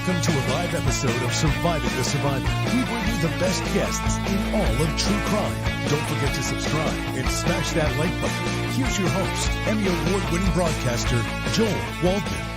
Welcome to a live episode of Surviving the Survivor. We bring you the best guests in all of true crime. Don't forget to subscribe and smash that like button. Here's your host, Emmy Award-winning broadcaster, Joel Waldman.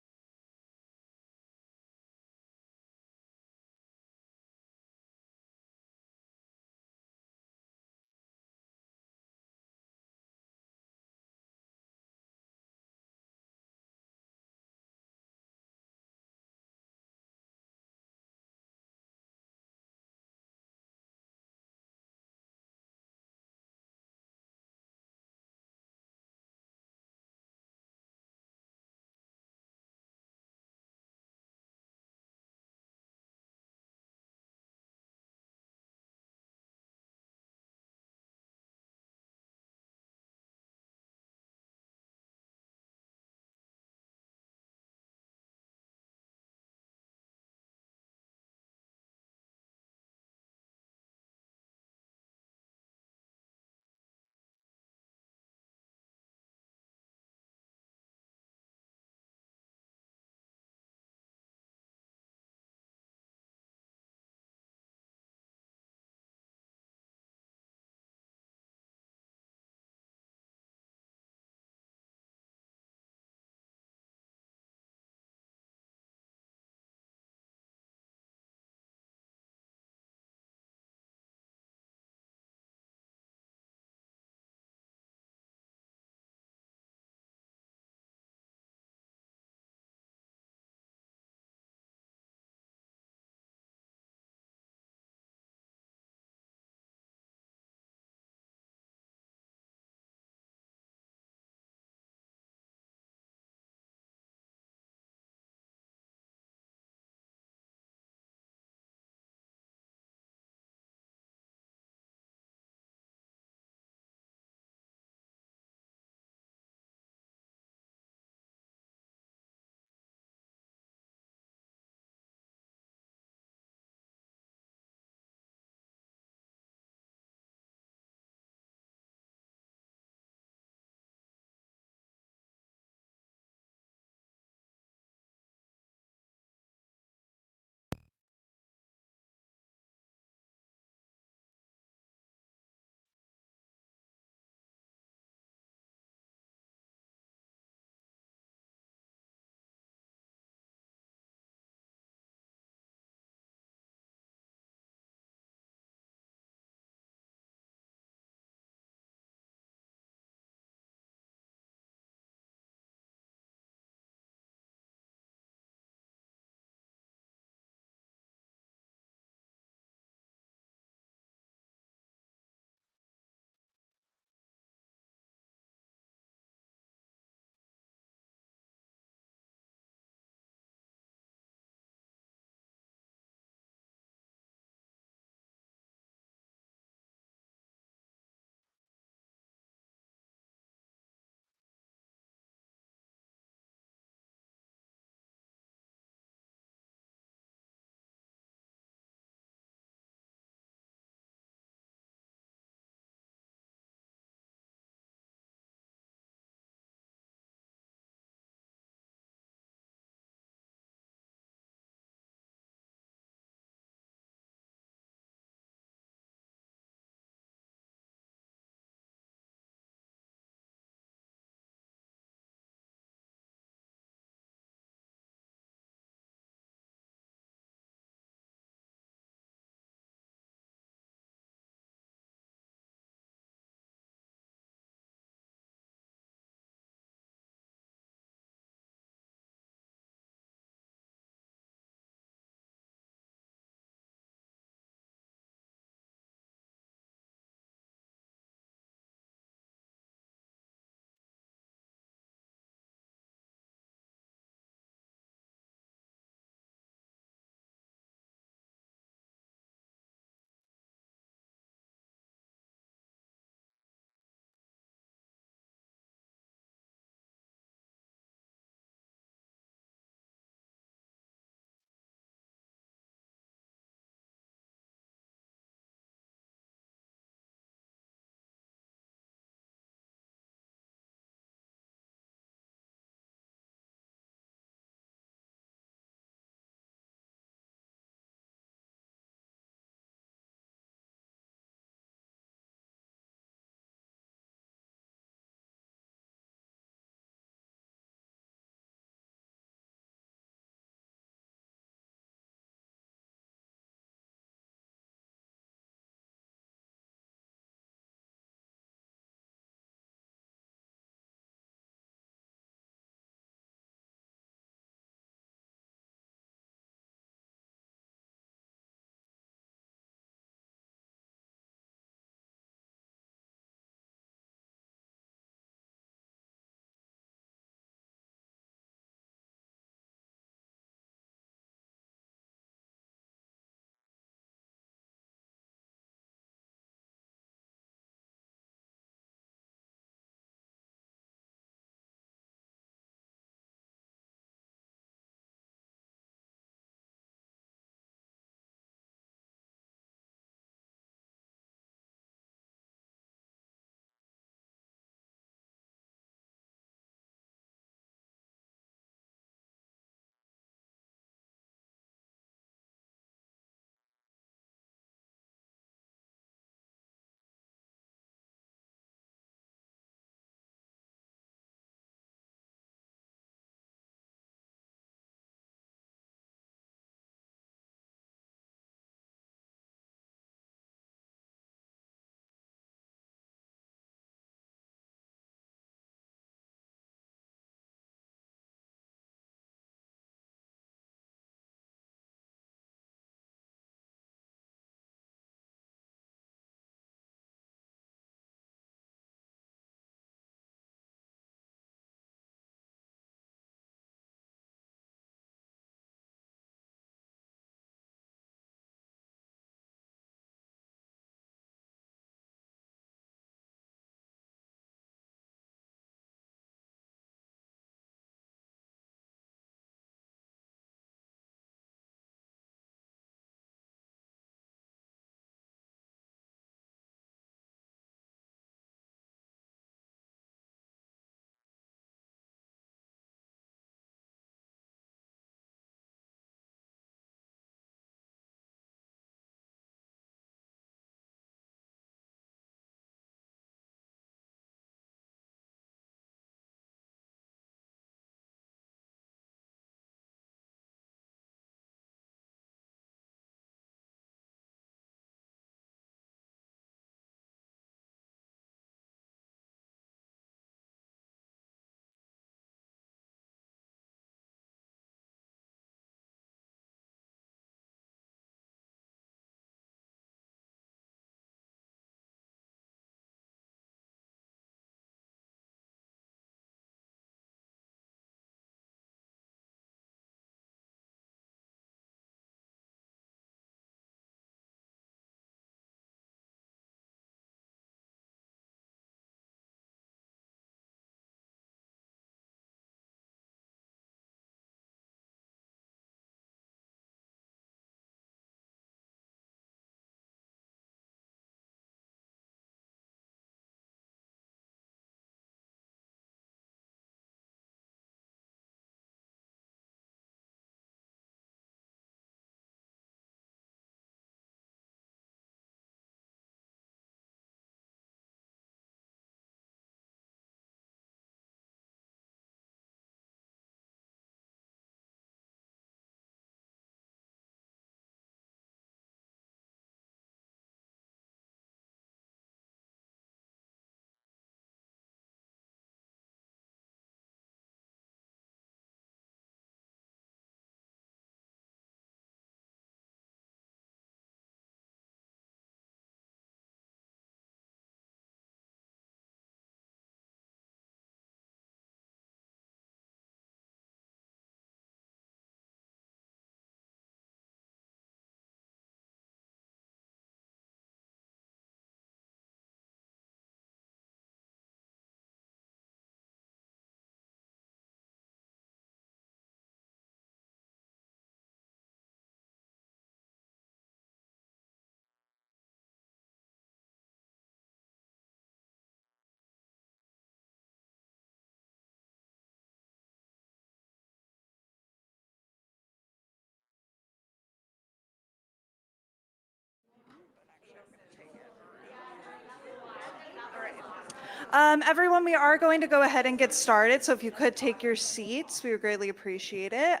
Everyone, we are going to go ahead and get started. So if you could take your seats, we would greatly appreciate it.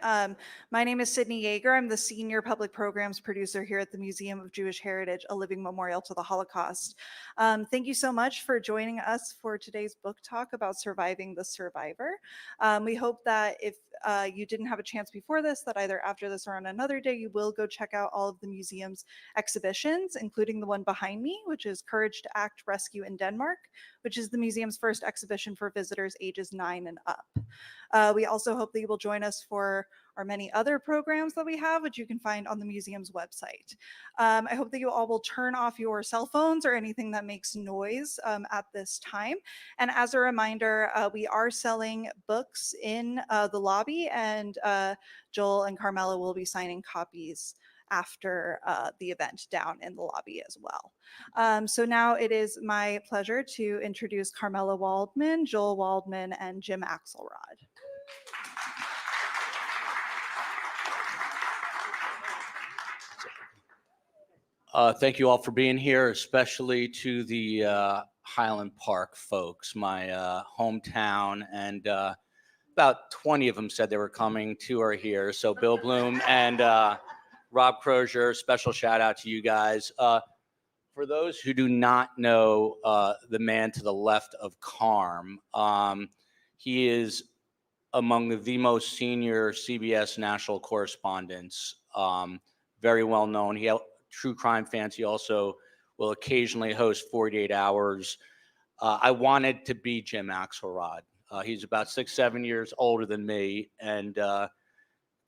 My name is Sydney Yeager. I'm the Senior Public Programs Producer here at the Museum of Jewish Heritage, a living memorial to the Holocaust. Thank you so much for joining us for today's book talk about surviving the survivor. We hope that if you didn't have a chance before this, that either after this or on another day, you will go check out all of the museum's exhibitions, including the one behind me, which is Courage to Act Rescue in Denmark, which is the museum's first exhibition for visitors ages 9 and up. We also hope that you will join us for our many other programs that we have, which you can find on the museum's website. I hope that you all will turn off your cell phones or anything that makes noise at this time. And as a reminder, we are selling books in the lobby, and Joel and Karmela will be signing copies after the event down in the lobby as well. So now it is my pleasure to introduce Karmela Waldman, Joel Waldman, and Jim Axelrod. Thank you all for being here, especially to the Highland Park folks, my hometown, and about 20 of them said they were coming. 2 are here. So Bill Bloom and Rob Crozier, special shout out to you guys. For those who do not know the man to the left of Karm, he is among the most senior CBS national correspondents, very well known. He true crime fans. He also will occasionally host 48 Hours. I wanted to be Jim Axelrod. He's about 6-7 years older than me, and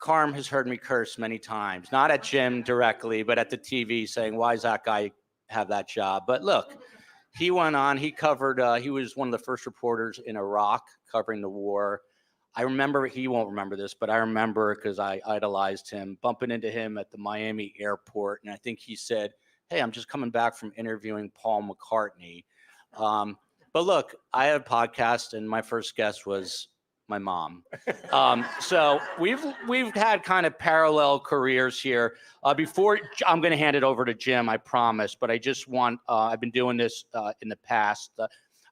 Karm has heard me curse many times, not at Jim directly, but at the TV, saying, why does that guy have that job? But look, he went on, he covered, he was one of the first reporters in Iraq covering the war. I remember, he won't remember this, but I remember, because I idolized him, bumping into him at the Miami airport, and I think he said, hey, I'm just coming back from interviewing Paul McCartney. But look, I had a podcast, and my first guest was my mom. So we've had kind of parallel careers here. Before I'm going to hand it over to Jim, I promise, but I just want, I've been doing this in the past.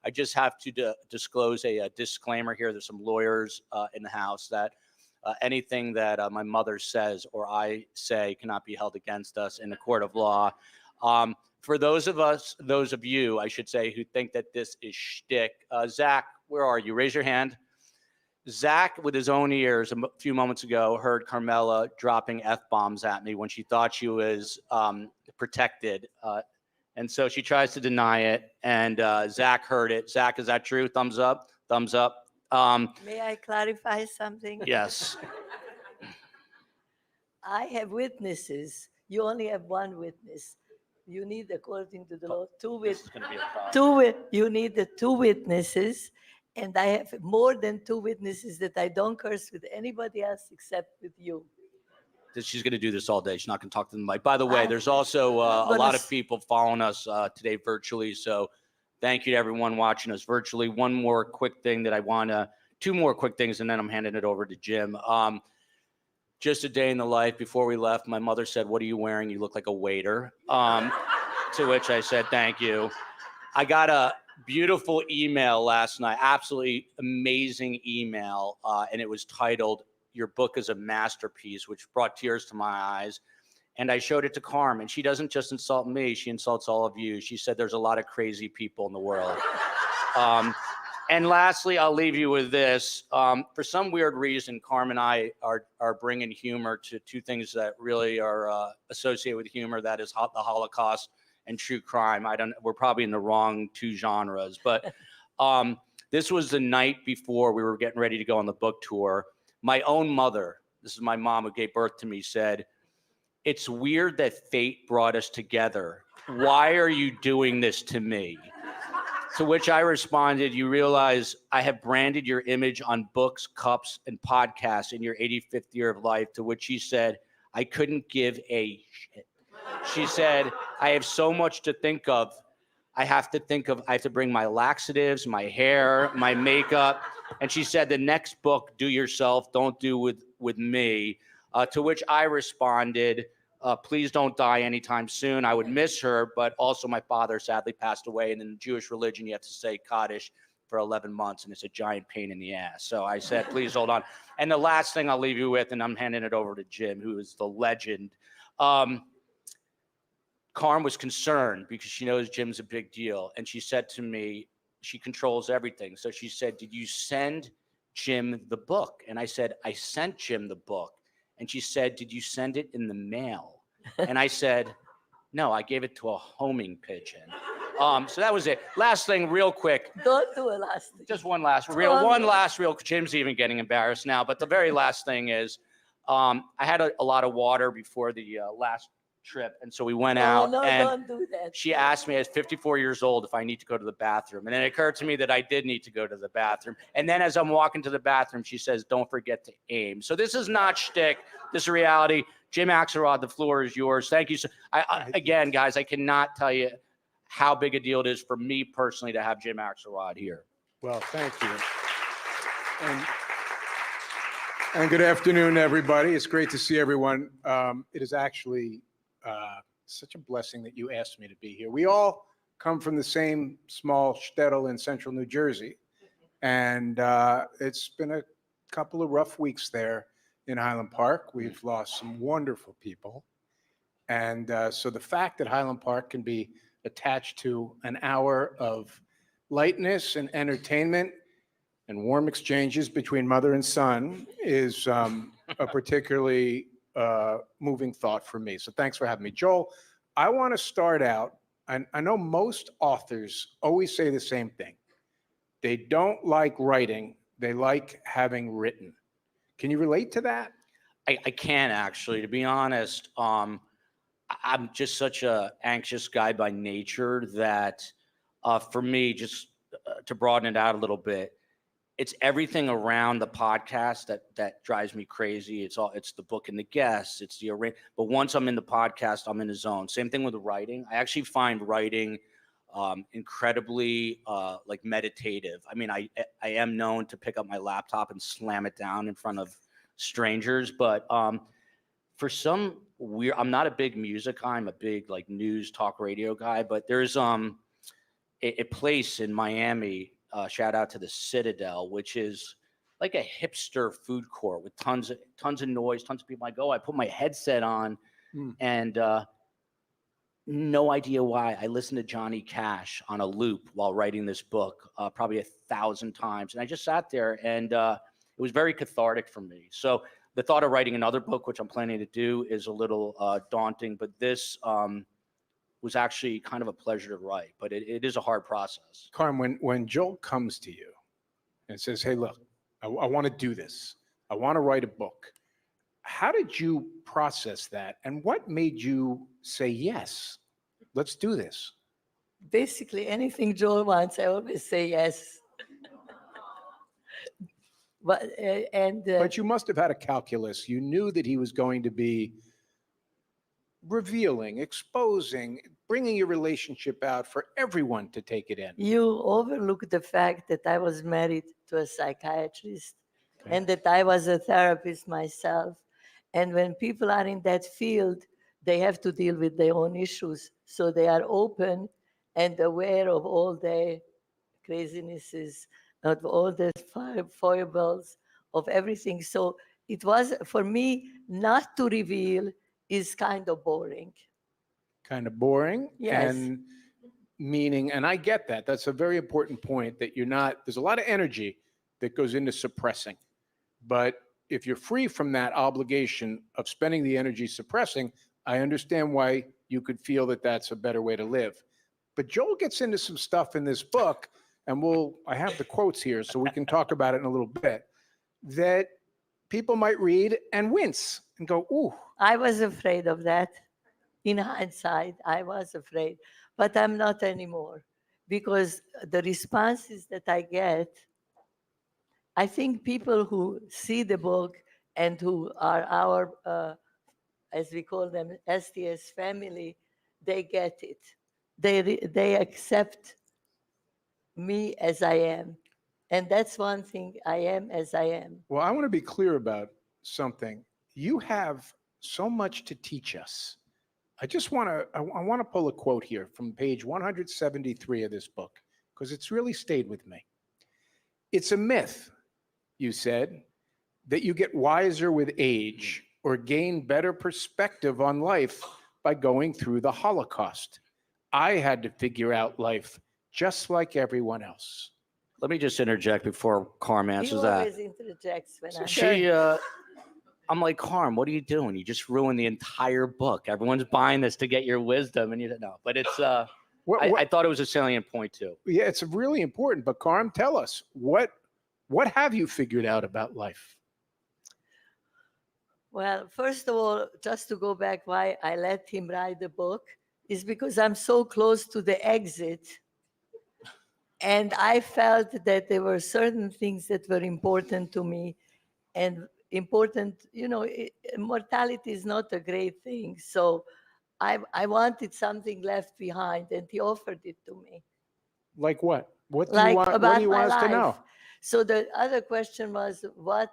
I just have to disclose a disclaimer here. There's some lawyers in the house that anything that my mother says or I say cannot be held against us in the court of law. For those of you, I should say, who think that this is shtick, Zach, where are you? Raise your hand. Zach, with his own ears, a few moments ago, heard Karmela dropping F-bombs at me when she thought she was protected. And so she tries to deny it, and Zach heard it. Zach, is that true? Thumbs up? Thumbs up. May I clarify something? Yes. I have witnesses. You only have one witness. You need, according to the law, you need the 2 witnesses, and I have more than 2 witnesses that I don't curse with anybody else except with you. She's going to do this all day. She's not going to talk to the mic. By the way, there's also a lot of people following us today virtually. So thank you to everyone watching us virtually. One more quick thing that I want to, 2 more quick things, and then I'm handing it over to Jim. Just a day in the life. Before we left, my mother said, what are you wearing? You look like a waiter. To which I said, thank you. I got a beautiful email last night, absolutely amazing email, and it was titled, your book is a masterpiece, which brought tears to my eyes. And I showed it to Karm, and she doesn't just insult me, she insults all of you. She said there's a lot of crazy people in the world. And lastly, I'll leave you with this. For some weird reason, Karm and I are bringing humor to 2 things that really are associated with humor, that is the Holocaust and true crime. We're probably in the wrong 2 genres, but this was the night before we were getting ready to go on the book tour. My own mother, this is my mom who gave birth to me, said, it's weird that fate brought us together. Why are you doing this to me? To which I responded, you realize I have branded your image on books, cups, and podcasts in your 85th year of life. To which she said, I couldn't give a shit. She said, I have so much to think of. I have to bring my laxatives, my hair, my makeup. And she said, the next book, do yourself, don't do with me. To which I responded, please don't die anytime soon. I would miss her, but also my father sadly passed away. And in Jewish religion, you have to say Kaddish for 11 months, and it's a giant pain in the ass. So I said, please hold on. And the last thing I'll leave you with, and I'm handing it over to Jim, who is the legend. Karm was concerned because she knows Jim's a big deal. And she said to me, she controls everything. So she said, did you send Jim the book? And I said, I sent Jim the book. And she said, did you send it in the mail? And I said, no, I gave it to a homing pigeon. So that was it. Last thing, real quick. Don't do a last thing. Just one last real, Jim's even getting embarrassed now. But the very last thing is, I had a lot of water before the last trip. And so we went out. No, and don't do that. she asked me at 54 years old if I need to go to the bathroom. And then it occurred to me that I did need to go to the bathroom. And then as I'm walking to the bathroom, she says, don't forget to aim. So this is not shtick. This is reality. Jim Axelrod, the floor is yours. Thank you. So, again, guys, I cannot tell you how big a deal it is for me personally to have Jim Axelrod here. Well, thank you. And good afternoon, everybody. It's great to see everyone. It is actually such a blessing that you asked me to be here. We all come from the same small shtetl in central New Jersey, and it's been a couple of rough weeks there in Highland Park. We've lost some wonderful people, and so the fact that Highland Park can be attached to an hour of lightness and entertainment and warm exchanges between mother and son is a particularly moving thought for me. So thanks for having me. Joel, I want to start out, I know most authors always say the same thing. They don't like writing, they like having written. Can you relate to that? I can actually, to be honest. I'm just such a anxious guy by nature that for me, just to broaden it out a little bit, it's everything around the podcast that drives me crazy. It's the book and the guests, it's the array. But once I'm in the podcast, I'm in the zone. Same thing with the writing. I actually find writing incredibly like meditative. I mean, I am known to pick up my laptop and slam it down in front of strangers, but for some weird, I'm not a big music guy. I'm a big like news talk radio guy, but there's a place in Miami, shout out to the Citadel, which is like a hipster food court with tons of noise, tons of people. I put my headset on and no idea why. I listened to Johnny Cash on a loop while writing this book, probably 1,000 times. And I just sat there and it was very cathartic for me. So the thought of writing another book, which I'm planning to do, is a little daunting, but this was actually kind of a pleasure to write, but it is a hard process. Karm, when Joel comes to you and says, hey, look, I want to do this. I want to write a book. How did you process that? And what made you say, yes, let's do this? Basically, anything Joel wants, I always say yes. But you must have had a calculus. You knew that he was going to be revealing, exposing, bringing your relationship out for everyone to take it in. You overlook the fact that I was married to a psychiatrist and that I was a therapist myself. And when people are in that field, they have to deal with their own issues. So they are open and aware of all their crazinesses, of all the foibles, of everything. So it was, for me, not to reveal is kind of boring. Kind of boring? Yes. And meaning, and I get that. That's a very important point, that you're not, there's a lot of energy that goes into suppressing. But if you're free from that obligation of spending the energy suppressing, I understand why you could feel that that's a better way to live. But Joel gets into some stuff in this book, and I have the quotes here so we can talk about it in a little bit, that people might read and wince and go, ooh. I was afraid of that. In hindsight, I was afraid, but I'm not anymore, because the responses that I get, I think people who see the book and who are our, as we call them, STS family, they get it. They accept me as I am. And that's one thing, I am as I am. Well, I want to be clear about something. You have so much to teach us. I just want to, I want to pull a quote here from page 173 of this book, because it's really stayed with me. It's a myth, you said, that you get wiser with age or gain better perspective on life by going through the Holocaust. I had to figure out life just like everyone else. Let me just interject before Karm He answers that. always interjects when I I'm like, Karm, what are you doing? You just ruined the entire book. Everyone's buying this to get your wisdom, and you don't know. But it's, I thought it was a salient point too. Yeah, it's really important. But Karm, tell us, what have you figured out about life? Well, first of all, just to go back why I let him write the book is because I'm so close to the exit. And I felt that there were certain things that were important to me, and important, mortality is not a great thing. So I wanted something left behind, and he offered it to me. Like what? What do Like you want, what about do you my want us to know? life. So the other question was what?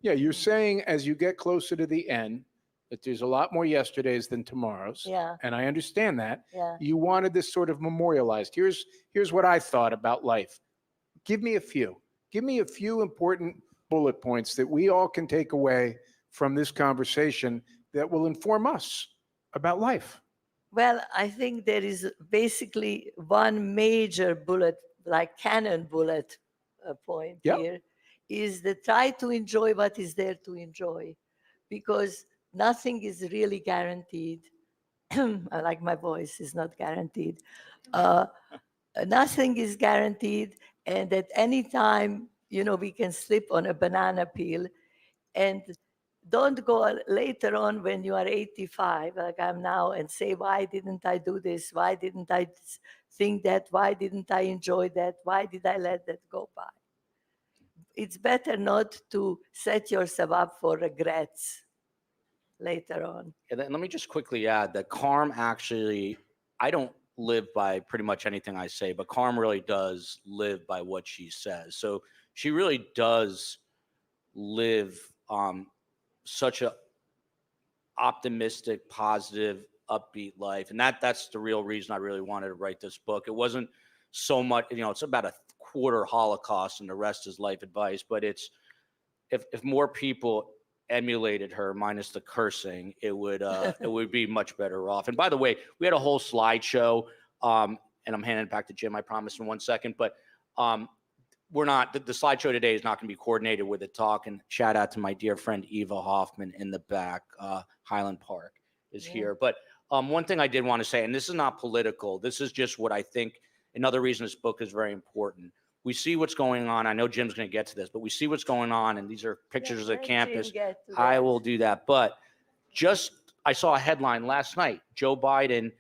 Yeah, you're saying as you get closer to the end, that there's a lot more yesterdays than tomorrows. Yeah. And I understand that. Yeah. You wanted this sort of memorialized. Here's what I thought about life. Give me a few. Give me a few important bullet points that we all can take away from this conversation that will inform us about life. Well, I think there is basically one major bullet, like cannon bullet point here, is the try to enjoy what is there to enjoy, because nothing is really guaranteed. I like my voice is not guaranteed. Nothing is guaranteed, and at any time, we can slip on a banana peel, and don't go later on when you are 85, like I'm now, and say, why didn't I do this? Why didn't I think that? Why didn't I enjoy that? Why did I let that go by? It's better not to set yourself up for regrets later on. And then let me just quickly add that Karm actually, I don't live by pretty much anything I say, but Karm really does live by what she says. So she really does live such a optimistic, positive, upbeat life. And that's the real reason I really wanted to write this book. It wasn't so much, it's about a quarter Holocaust and the rest is life advice, but it's, if more people emulated her minus the cursing, it would be much better off. And by the way, we had a whole slideshow, and I'm handing it back to Jim, I promise, in 1 second, but we're not, the slideshow today is not going to be coordinated with a talk. And shout out to my dear friend Eva Hoffman in the back. Highland Park is here. But one thing I did want to say, and this is not political, this is just what I think another reason this book is very important. We see what's going on. I know Jim's going to get to this, but we see what's going on, and these are pictures of the campus. I will do that. But I saw a headline last night. Joe Biden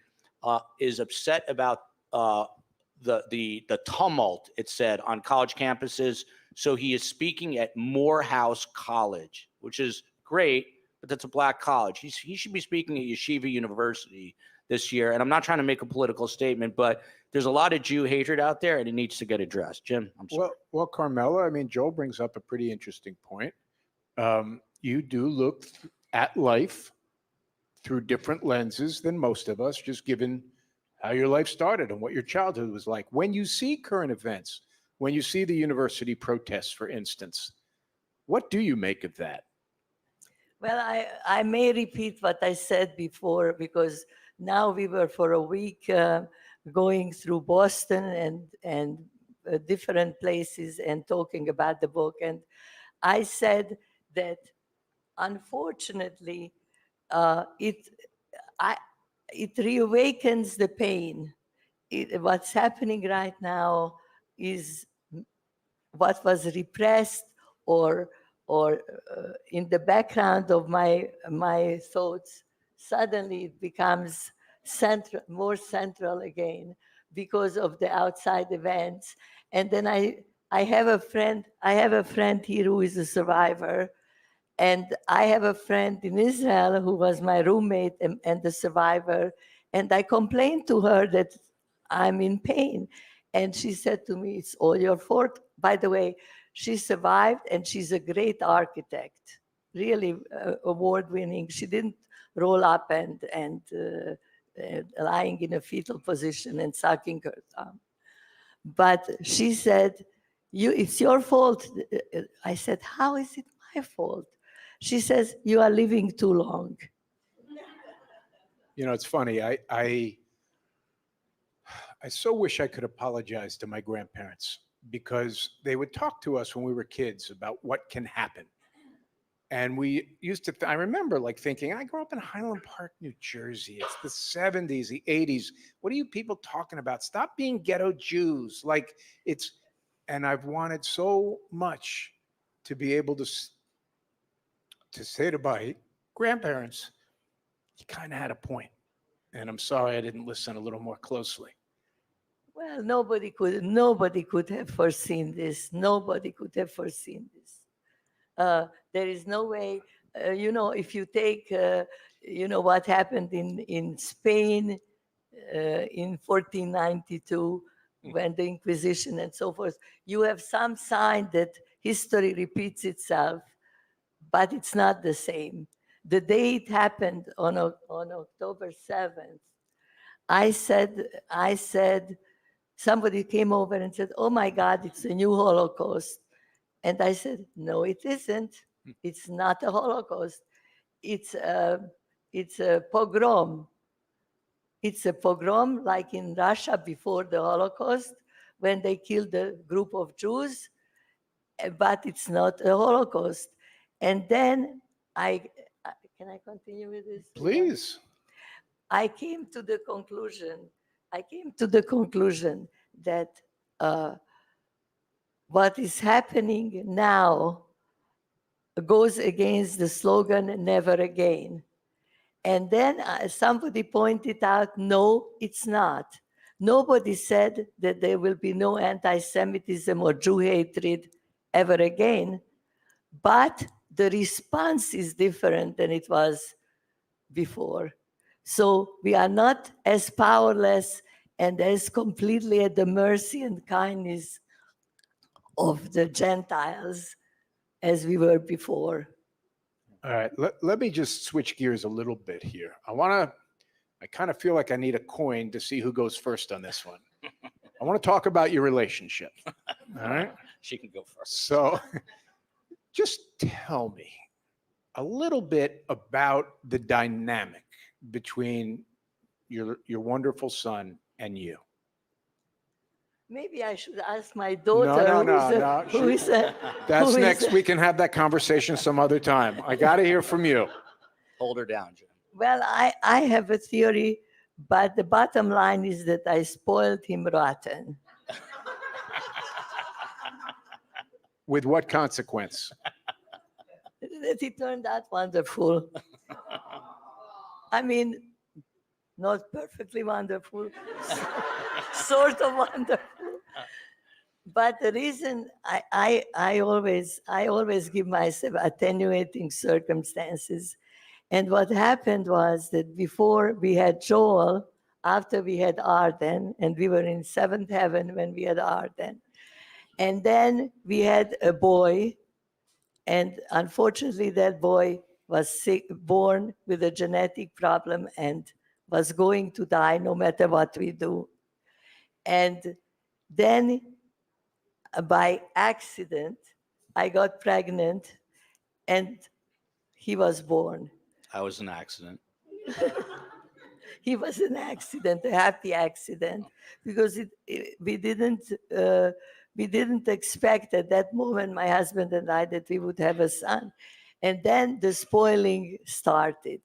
is upset about the tumult, it said, on college campuses. So he is speaking at Morehouse College, which is great, but that's a black college. He should be speaking at Yeshiva University this year. And I'm not trying to make a political statement, but there's a lot of Jew hatred out there, and it needs to get addressed. Jim, I'm sorry. Well, Karmela, I mean, Joel brings up a pretty interesting point. You do look at life through different lenses than most of us, just given how your life started and what your childhood was like. When you see current events, when you see the university protests, for instance, what do you make of that? Well, I may repeat what I said before, because now we were for a week going through Boston and different places and talking about the book. And I said that, unfortunately, it reawakens the pain. What's happening right now is what was repressed or in the background of my thoughts. Suddenly it becomes more central again because of the outside events. And then I have a friend here who is a survivor. And I have a friend in Israel who was my roommate and the survivor. And I complained to her that I'm in pain. And she said to me, it's all your fault. By the way, she survived and she's a great architect. really award-winning. She didn't roll up and lying in a fetal position and sucking her thumb. But she said, it's your fault. I said, how is it my fault? She says, you are living too long. You know, it's funny. I so wish I could apologize to my grandparents, because they would talk to us when we were kids about what can happen. And we used to, I remember like thinking, I grew up in Highland Park, New Jersey. It's the 70s, the 80s. What are you people talking about? Stop being ghetto Jews. Like and I've wanted so much to be able to say to my grandparents, you kind of had a point. And I'm sorry I didn't listen a little more closely. Well, nobody could have foreseen this. Nobody could have foreseen this. There is no way, if you take, what happened in Spain in 1492, when the Inquisition and so forth, you have some sign that history repeats itself, but it's not the same. The day it happened on October 7th, I said, somebody came over and said, oh my God, it's a new Holocaust. And I said, no, it isn't. It's not a Holocaust. It's a pogrom. It's a pogrom like in Russia before the Holocaust, when they killed a group of Jews, but it's not a Holocaust. And then can I continue with this? Please. I came to the conclusion that what is happening now goes against the slogan, never again. And then somebody pointed out, no, it's not. Nobody said that there will be no anti-Semitism or Jew hatred ever again, but the response is different than it was before. So we are not as powerless and as completely at the mercy and kindness of the Gentiles as we were before. All right, let me just switch gears a little bit here. I kind of feel like I need a coin to see who goes first on this one. I want to talk about your relationship. All right? She can go first. So just tell me a little bit about the dynamic between your wonderful son and you. Maybe I should ask my daughter. No. That's next. We can have that conversation some other time. I got to hear from you. Hold her down, Jim. Well, I have a theory, but the bottom line is that I spoiled him rotten. With what consequence? That he turned out wonderful. I mean, not perfectly wonderful, sort of wonderful. But the reason I always give myself attenuating circumstances. And what happened was that before we had Joel, after we had Arden, and we were in seventh heaven when we had Arden. And then we had a boy, and unfortunately that boy was sick, born with a genetic problem and was going to die no matter what we do. And then by accident, I got pregnant and he was born. I was an accident. He was an accident, a happy accident, because we didn't expect at that moment, my husband and I, that we would have a son. And then the spoiling started,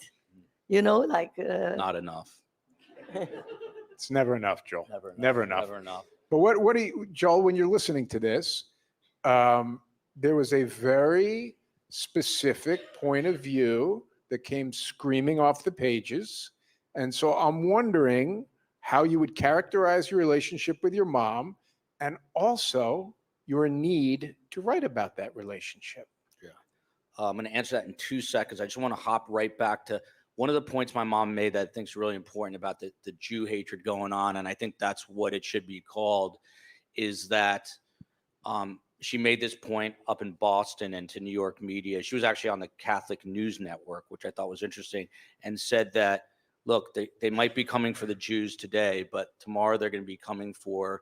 Not enough. It's never enough, Joel. Never enough. But what do you, Joel, when you're listening to this, there was a very specific point of view that came screaming off the pages. And so I'm wondering how you would characterize your relationship with your mom and also your need to write about that relationship. Yeah. I'm going to answer that in 2 seconds. I just want to hop right back to one of the points my mom made that I think is really important about the Jew hatred going on. And I think that's what it should be called, is that she made this point up in Boston and to New York media. She was actually on the Catholic News Network, which I thought was interesting, and said that, look, they might be coming for the Jews today, but tomorrow they're going to be coming for,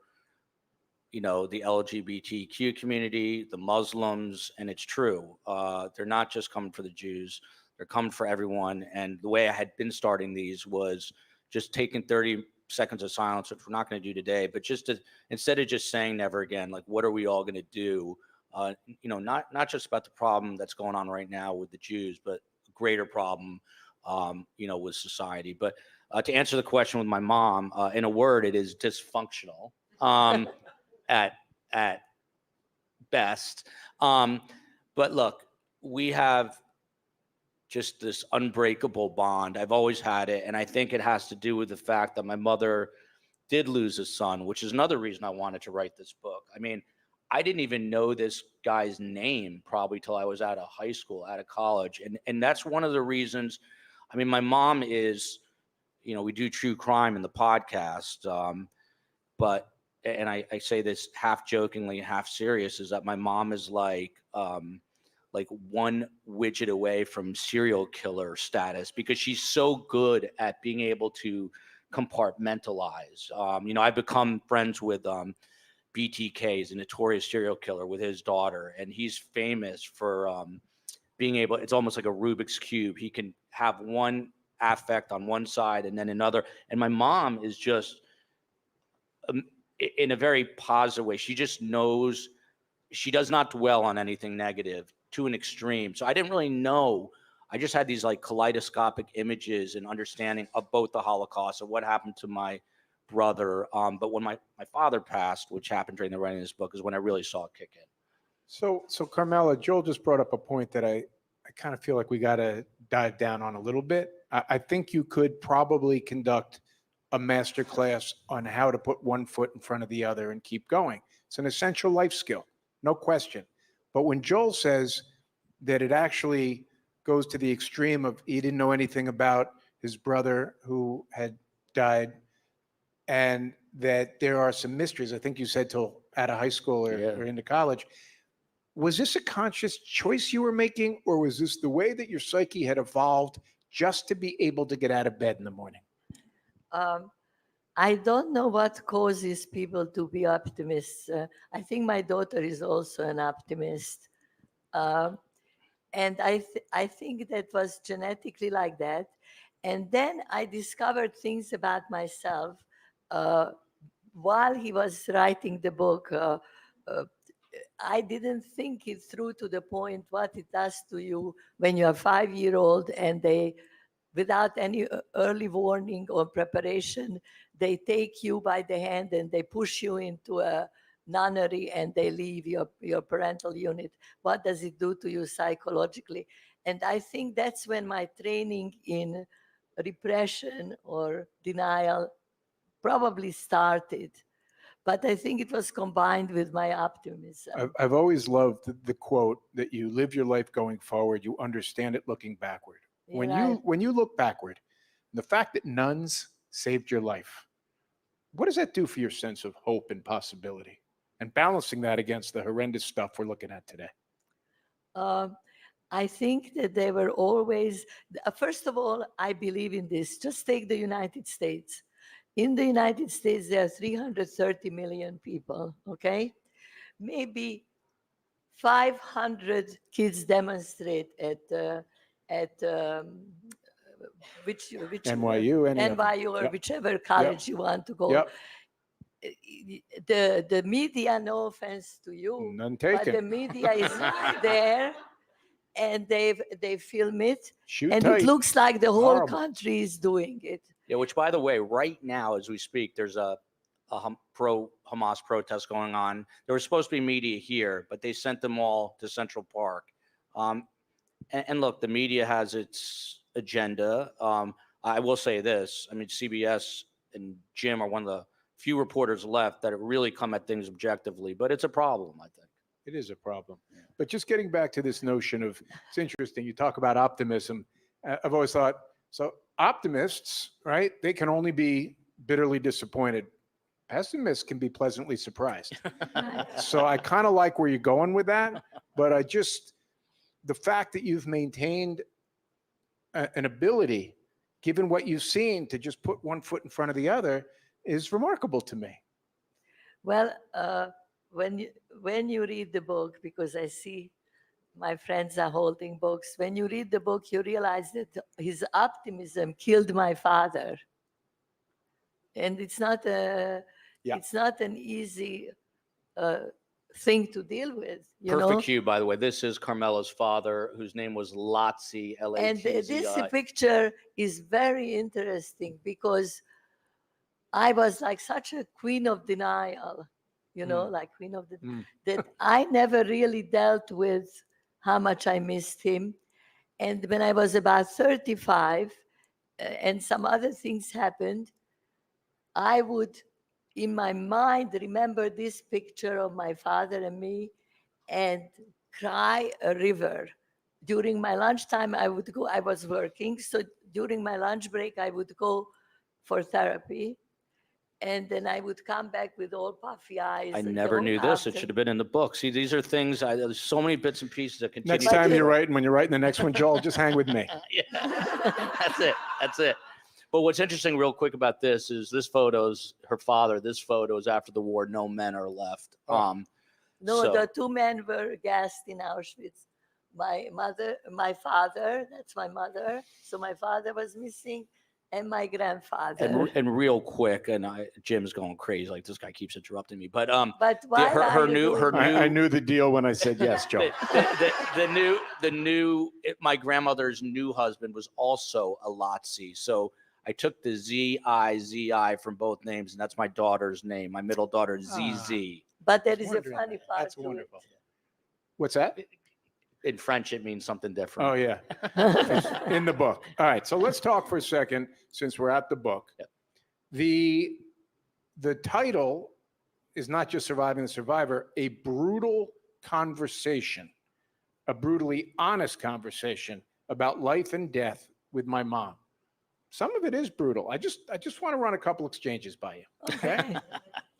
the LGBTQ community, the Muslims, and it's true. They're not just coming for the Jews. They're coming for everyone. And the way I had been starting these was just taking 30 seconds of silence, which we're not going to do today, but just to, instead of just saying never again, like, what are we all going to do? Not just about the problem that's going on right now with the Jews, but a greater problem, with society. But to answer the question with my mom, in a word, it is dysfunctional at best. But look, we have just this unbreakable bond. I've always had it. And I think it has to do with the fact that my mother did lose a son, which is another reason I wanted to write this book. I mean, I didn't even know this guy's name probably till I was out of high school, out of college. And that's one of the reasons. I mean, my mom is, we do true crime in the podcast. But I say this half jokingly, half serious, is that my mom is like one widget away from serial killer status, because she's so good at being able to compartmentalize. I've become friends with BTK, is a notorious serial killer, with his daughter, and he's famous for being able, it's almost like a Rubik's Cube. He can have one affect on one side and then another. And my mom is just, in a very positive way, she just knows, she does not dwell on anything negative to an extreme. So I didn't really know. I just had these like kaleidoscopic images and understanding of both the Holocaust and what happened to my brother. But when my father passed, which happened during the writing of this book, is when I really saw it kick in. So Karmela, Joel just brought up a point that I kind of feel like we got to dive down on a little bit. I think you could probably conduct a master class on how to put one foot in front of the other and keep going. It's an essential life skill, no question. But when Joel says that it actually goes to the extreme of he didn't know anything about his brother who had died, and that there are some mysteries, I think you said till out of high school or into college. Was this a conscious choice you were making, or was this the way that your psyche had evolved just to be able to get out of bed in the morning? I don't know what causes people to be optimists. I think my daughter is also an optimist. And I think that was genetically like that. And then I discovered things about myself while he was writing the book. I didn't think it through to the point what it does to you when you're a 5-year-old and they, without any early warning or preparation, they take you by the hand and they push you into a nunnery and they leave your parental unit. What does it do to you psychologically? And I think that's when my training in repression or denial probably started. But I think it was combined with my optimism. I've always loved the quote that you live your life going forward, you understand it looking backward. When you look backward, the fact that nuns saved your life, what does that do for your sense of hope and possibility? And balancing that against the horrendous stuff we're looking at today. I think that they were always, first of all, I believe in this. Just take the United States. In the United States, there are 330 million people, okay? Maybe 500 kids demonstrate at which NYU or whichever college you want to go. The media, no offense to you, none taken. But the media is there and they film it. It looks like the whole country is doing it. Yeah, which, by the way, right now as we speak, there's a pro-Hamas protest going on. There was supposed to be media here, but they sent them all to Central Park. And look, the media has its agenda. I will say this. I mean, CBS and Jim are one of the few reporters left that have really come at things objectively, but it's a problem, I think. It is a problem. Yeah. But just getting back to this notion of, it's interesting, you talk about optimism. I've always thought, so optimists, right, they can only be bitterly disappointed pessimists can be pleasantly surprised. So I kind of like where you're going with that, but the fact that you've maintained an ability, given what you've seen, to just put one foot in front of the other is remarkable to me. Well, when you read the book, because I see my friends are holding books, when you read the book, you realize that his optimism killed my father. And it's not an easy thing to deal with. You Perfect know? cue, by the way. This is Karmela's father, whose name was Latzi, And this L-A-T-Z-I. picture is very interesting because I was like such a queen of denial, like queen of the, that I never really dealt with how much I missed him. And when I was about 35 and some other things happened, I would, in my mind, remember this picture of my father and me and cry a river. During my lunchtime, I would go, I was working, so during my lunch break, I would go for therapy. And then I would come back with all puffy eyes. I and never go knew this. It after- should have been in the book. See, these are things, there's so many bits and pieces that continue. Next time you're writing, when you're writing the next one, Joel, just hang with me. Yeah, that's it. But what's interesting real quick about this is this photo's her father. This photo is after the war. No men are left. No, so- the two men were gassed in Auschwitz. My father, that's my mother. So my father was missing, and my grandfather. And real quick, and Jim's going crazy. Like, this guy keeps interrupting me. But But why her new I knew the deal when I said yes, Joel. my grandmother's new husband was also a Latzi. So I took the Z-I from both names, and that's my daughter's name. My middle daughter, ZZ. But there is a wondering funny that. part That's to wonderful. it. What's that? In French, it means something different. Oh, yeah. In the book. All right. So let's talk for a second, since we're at the book. Yep. The title is not just Surviving the Survivor, a brutal conversation, a brutally honest conversation about life and death with my mom. Some of it is brutal. I just want to run a couple exchanges by you. Okay.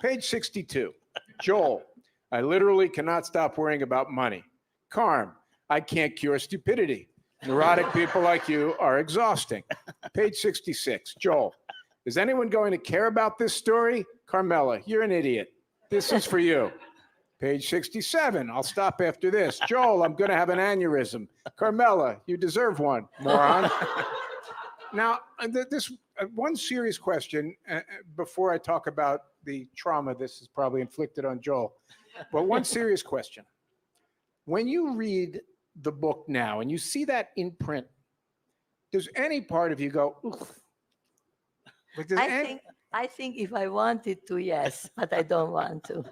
Page 62. Joel, I literally cannot stop worrying about money. Karm, I can't cure stupidity. Neurotic people like you are exhausting. Page 66. Joel, is anyone going to care about this story? Karmela, you're an idiot. This is for you. Page 67. I'll stop after this. Joel, I'm going to have an aneurysm. Karmela, you deserve one, moron. Now, this one serious question before I talk about the trauma this is probably inflicted on Joel. But one serious question. When you read the book now and you see that in print, does any part of you go, oof? Like, I think if I wanted to, yes, but I don't want to.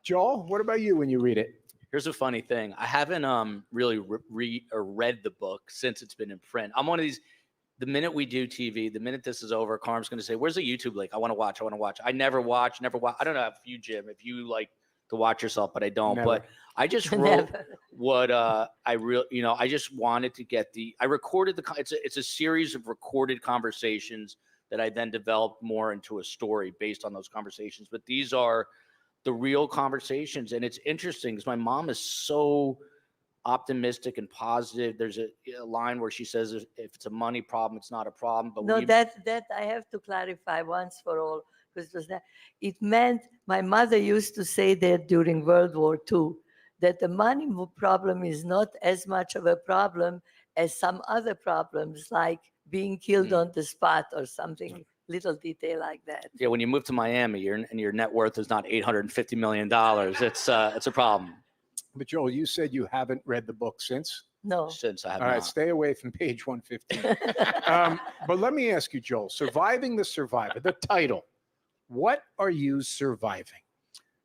Joel, what about you when you read it? Here's a funny thing. I haven't really read the book since it's been in print. I'm one of these. The minute we do TV, the minute this is over, Karm's going to say, "Where's the YouTube link? I want to watch. I want to watch." I never watch. I don't know if you, Jim, if you like to watch yourself, but I don't. Never. But I just wrote what I just wanted to get I recorded it's a series of recorded conversations that I then developed more into a story based on those conversations. But these are the real conversations. And it's interesting because my mom is so optimistic and positive. There's a line where she says, if it's a money problem, it's not a problem. But No, that I have to clarify once for all, because it meant my mother used to say that during World War II, that the money problem is not as much of a problem as some other problems, like being killed on the spot or something, little detail like that. Yeah, when you move to Miami, and your net worth is not $850 million, it's a problem. But Joel, you said you haven't read the book since? No. Since I have All right, not. stay away from page 115. But let me ask you, Joel, Surviving the Survivor, the title, what are you surviving?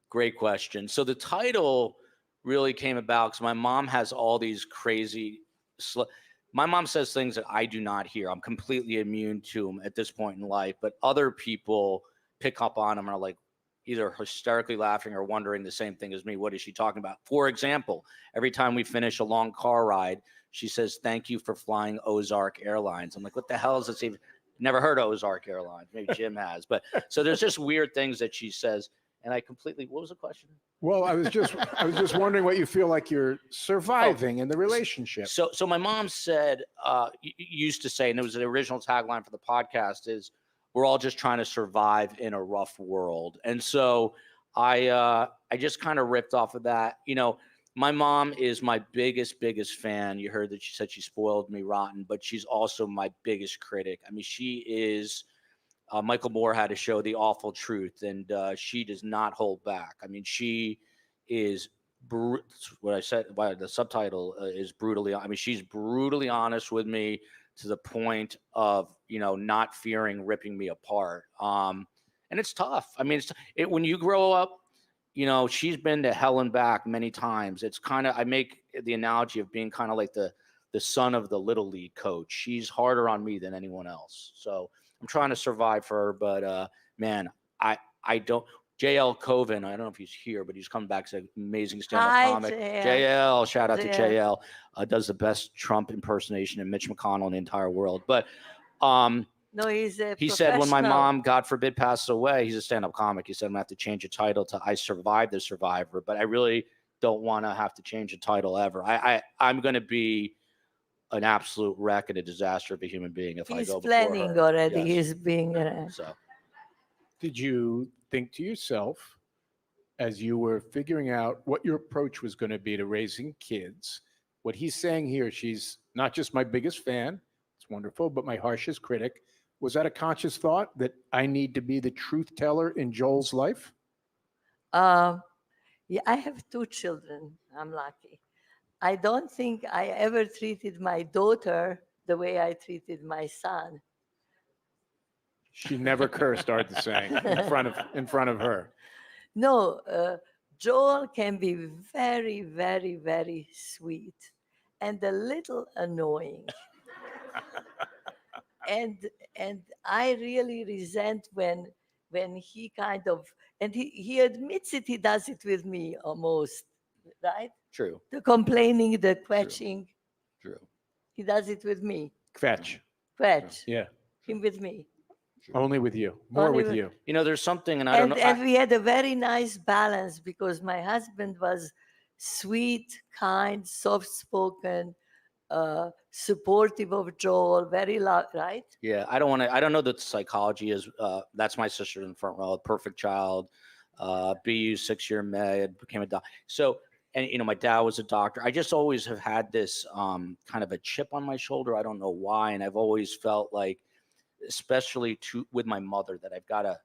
Great question. So the title really came about because my mom has all these crazy, my mom says things that I do not hear. I'm completely immune to them at this point in life, but other people pick up on them and are like either hysterically laughing or wondering the same thing as me. What is she talking about? For example, every time we finish a long car ride, she says, "Thank you for flying Ozark Airlines." I'm like, what the hell is this even? Never heard of Ozark Airlines. Maybe Jim has. But so there's just weird things that she says. And I completely, what was the question? Well, I was just wondering what you feel like you're surviving in the relationship. So my mom said, used to say, and it was the original tagline for the podcast is, we're all just trying to survive in a rough world. And so I just kind of ripped off of that. You know, my mom is my biggest fan. You heard that she said she spoiled me rotten, but she's also my biggest critic. I mean, she is, Michael Moore had a show, The Awful Truth, and she does not hold back. I mean, she is, what I said, the subtitle is brutally, I mean, she's brutally honest with me to the point of, you know, not fearing ripping me apart. And it's tough. I mean, when you grow up, you know, she's been to hell and back many times. It's kind of, I make the analogy of being kind of like the son of the little league coach. She's harder on me than anyone else. So I'm trying to survive for her, but man, I don't. JL Coven, I don't know if he's here, but he's coming back as an amazing stand-up comic. JL, shout out to JL, does the best Trump impersonation and Mitch McConnell in the entire world. But no, he said when my mom, God forbid, passes away, he's a stand-up comic. He said I'm gonna have to change the title to I Survived the Survivor, but I really don't want to have to change the title ever. I'm gonna be an absolute wreck and a disaster of a human being if I go before her. He's planning already. Yes. He's being. So, Did you think to yourself, as you were figuring out what your approach was going to be to raising kids, what he's saying here, she's not just my biggest fan, it's wonderful, but my harshest critic. Was that a conscious thought that I need to be the truth teller in Joel's life? Yeah, I have 2 children. I'm lucky. I don't think I ever treated my daughter the way I treated my son. She never cursed, Art is saying, in front of her. No, Joel can be very, very, very sweet and a little annoying. and I really resent when he kind of, and he admits it, he does it with me almost, right? true. The complaining, the quetching, True. he does it with me. Fetch. Yeah. Him with me. Only with you. More Only with with- you. You know, there's something, and I don't know. And we had a very nice balance because my husband was sweet, kind, soft-spoken, supportive of Joel, very right? Yeah, I don't know that the psychology is, that's my sister in the front row, perfect child, BU 6-year med, became a doctor. So, and you know, my dad was a doctor. I just always have had this kind of a chip on my shoulder. I don't know why. And I've always felt like, especially with my mother, that I've got to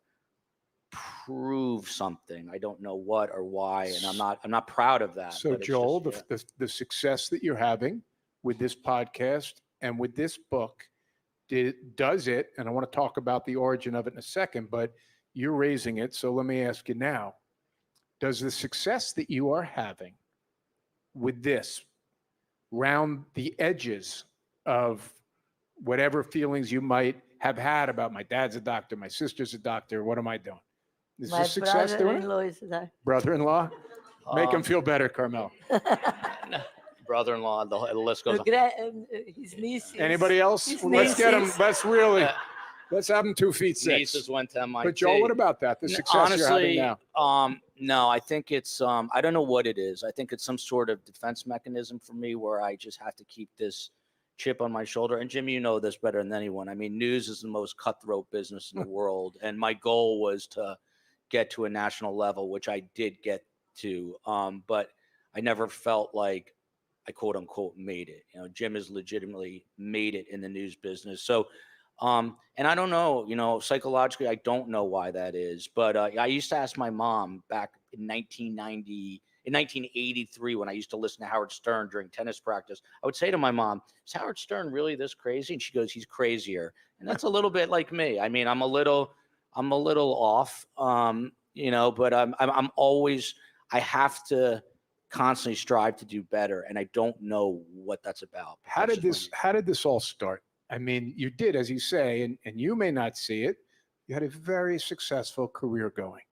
prove something. I don't know what or why. And I'm not proud of that. So but it's Joel, just, the success that you're having with this podcast and with this book, does it, and I want to talk about the origin of it in a second, but you're raising it. So let me ask you now, does the success that you are having with this round the edges of whatever feelings you might have had about my dad's a doctor, my sister's a doctor, what am I doing? Is My this success doing it? brother-in-law is that. Brother-in-law? Make him feel better, Karmela. brother-in-law, the list goes on. His nieces. Anybody else? His Let's get him. nieces. Let's have him 2 feet 6. Nieces went to MIT. But Joel, what about that? The success you're having Honestly, now? no, I think it's, I don't know what it is. I think it's some sort of defense mechanism for me where I just have to keep this chip on my shoulder. And Jimmy, you know this better than anyone. I mean, news is the most cutthroat business in the world. And my goal was to get to a national level, which I did get to. But I never felt like I quote unquote made it. You know, Jim has legitimately made it in the news business. So, and I don't know, you know, psychologically, I don't know why that is. But I used to ask my mom back in 1983, when I used to listen to Howard Stern during tennis practice, I would say to my mom, is Howard Stern really this crazy? And she goes, he's crazier. And that's a little bit like me. I mean, I'm a little off, you know, but I'm always, I have to constantly strive to do better. And I don't know what that's about. How did this all start? I mean, you did, as you say, and you may not see it, you had a very successful career going.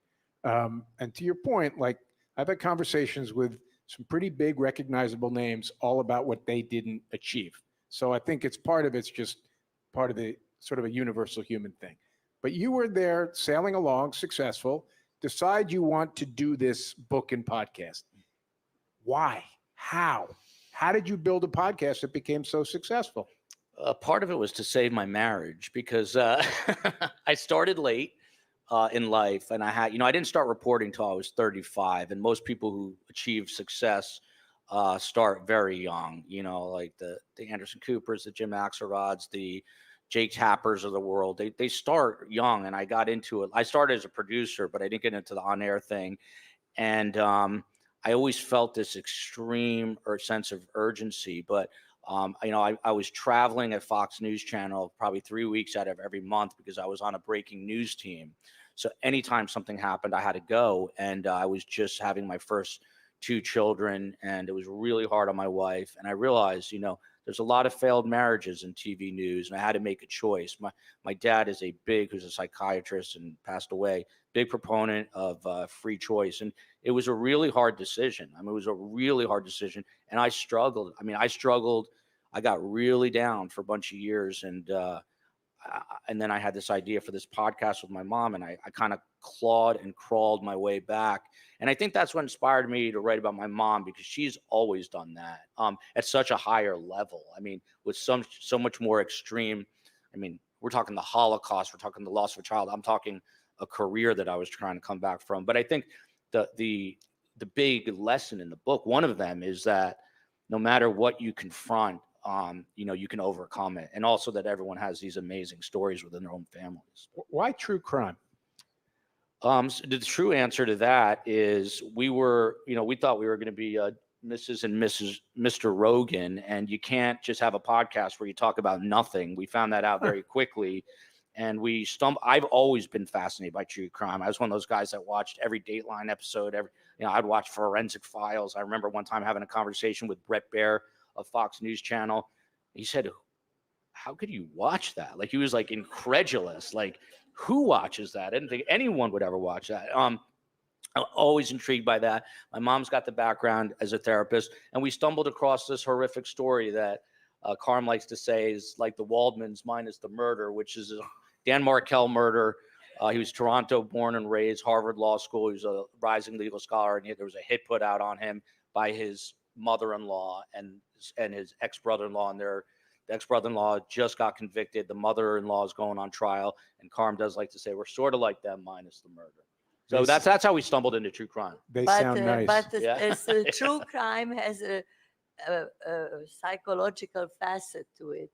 And to your point, like, I've had conversations with some pretty big recognizable names all about what they didn't achieve. So I think it's just part of the sort of a universal human thing. But you were there sailing along, successful, decide you want to do this book and podcast. Why? How? How did you build a podcast that became so successful? Part of it was to save my marriage because I started late in life, and I had, I didn't start reporting till I was 35, and most people who achieve success start very young. Like the Anderson Coopers, the Jim Axelrods, the Jake Tappers of the world. They start young, and I got into it. I started as a producer, but I didn't get into the on-air thing, and I always felt this extreme sense of urgency, but I was traveling at Fox News Channel probably 3 weeks out of every month because I was on a breaking news team. So anytime something happened, I had to go. And I was just having my first 2 children, and it was really hard on my wife. And I realized, there's a lot of failed marriages in TV news, and I had to make a choice. My dad is who's a psychiatrist and passed away, big proponent of free choice. And it was a really hard decision. It was a really hard decision. And I struggled. I got really down for a bunch of years. And then I had this idea for this podcast with my mom, and I kind of clawed and crawled my way back. And I think that's what inspired me to write about my mom, because she's always done that at such a higher level. With so much more extreme. We're talking the Holocaust, we're talking the loss of a child. I'm talking a career that I was trying to come back from. But I think the big lesson in the book, one of them, is that no matter what you confront, you can overcome it. And also that everyone has these amazing stories within their own families. Why true crime? So the true answer to that is we thought we were going to be Mrs. and Mr. Rogan, and you can't just have a podcast where you talk about nothing. We found that out very quickly. And I've always been fascinated by true crime. I was one of those guys that watched every Dateline episode. I'd watch Forensic Files. I remember one time having a conversation with Brett Baer of Fox News Channel. He said, "How could you watch that?" Like, he was like incredulous. Like, who watches that? I didn't think anyone would ever watch that. I'm always intrigued by that. My mom's got the background as a therapist, and we stumbled across this horrific story that Karm likes to say is like the Waldmans minus the murder, which is a Dan Markel murder. He was Toronto born and raised, Harvard Law School. He was a rising legal scholar, and there was a hit put out on him by his mother-in-law and his ex-brother-in-law, and the ex-brother-in-law just got convicted. The mother-in-law is going on trial, and Karm does like to say we're sort of like them minus the murder. So that's how we stumbled into true crime. They sound nice. But true crime has a psychological facet to it,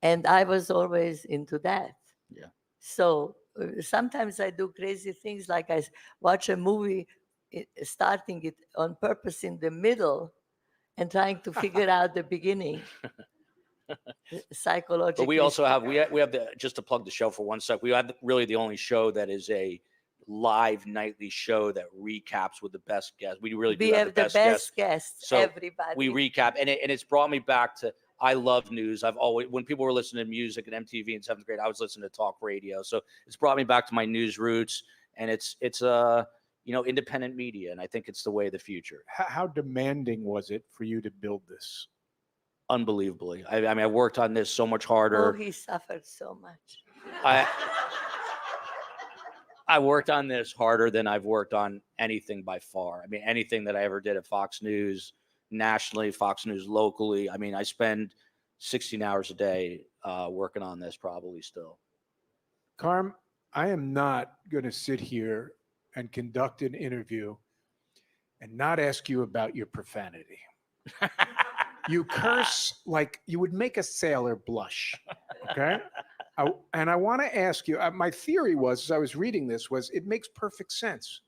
and I was always into that. Yeah. So sometimes I do crazy things, like I watch a movie starting it on purpose in the middle and trying to figure out the beginning. Psychologically. But we also have just to plug the show for 1 sec. We have really the only show that is a live nightly show that recaps with the best guests. We really do have the best guests. So everybody. We recap, and it's brought me back to, I love news. I've always, when people were listening to music and MTV in 7th grade, I was listening to talk radio. So it's brought me back to my news roots, and it's independent media, and I think it's the way of the future. How demanding was it for you to build this? Unbelievably. I worked on this so much harder. Oh, he suffered so much. I worked on this harder than I've worked on anything by far. Anything that I ever did at Fox News nationally, Fox News locally. I spend 16 hours a day working on this probably still. Karm, I am not going to sit here and conduct an interview and not ask you about your profanity. You curse like you would make a sailor blush, okay? And I want to ask you, my theory was, as I was reading this, was it makes perfect sense.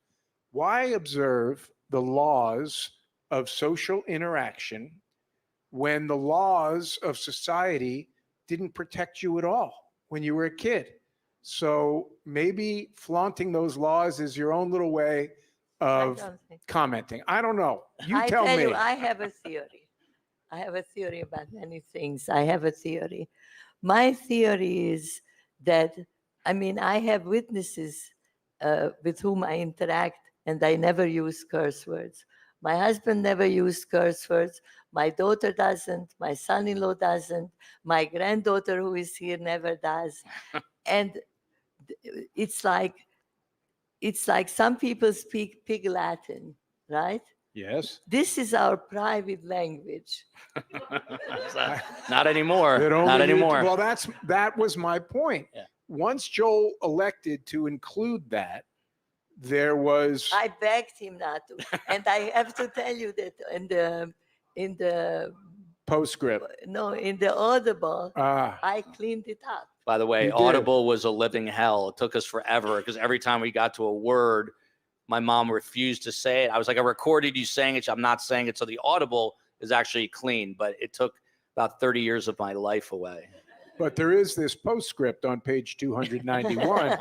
Why observe the laws of social interaction when the laws of society didn't protect you at all when you were a kid? So maybe flaunting those laws is your own little way of commenting. I don't know. You tell me. I have a theory. I have a theory about many things. I have a theory. My theory is that, I have witnesses with whom I interact, and I never use curse words. My husband never used curse words. My daughter doesn't. My son-in-law doesn't. My granddaughter, who is here, never does. And it's like some people speak Pig Latin, right? Yes. This is our private language. Not anymore. That only Not you- anymore. Well, that was my point. Yeah. Once Joel elected to include that, there was I begged him not to, and I have to tell you that in the postscript. in the Audible, Ah, I cleaned it up. By the way, You did. Audible was a living hell. It took us forever because every time we got to a word, my mom refused to say it. I was like, I recorded you saying it. I'm not saying it. So the Audible is actually clean, but it took about 30 years of my life away. but there is this postscript on page 291.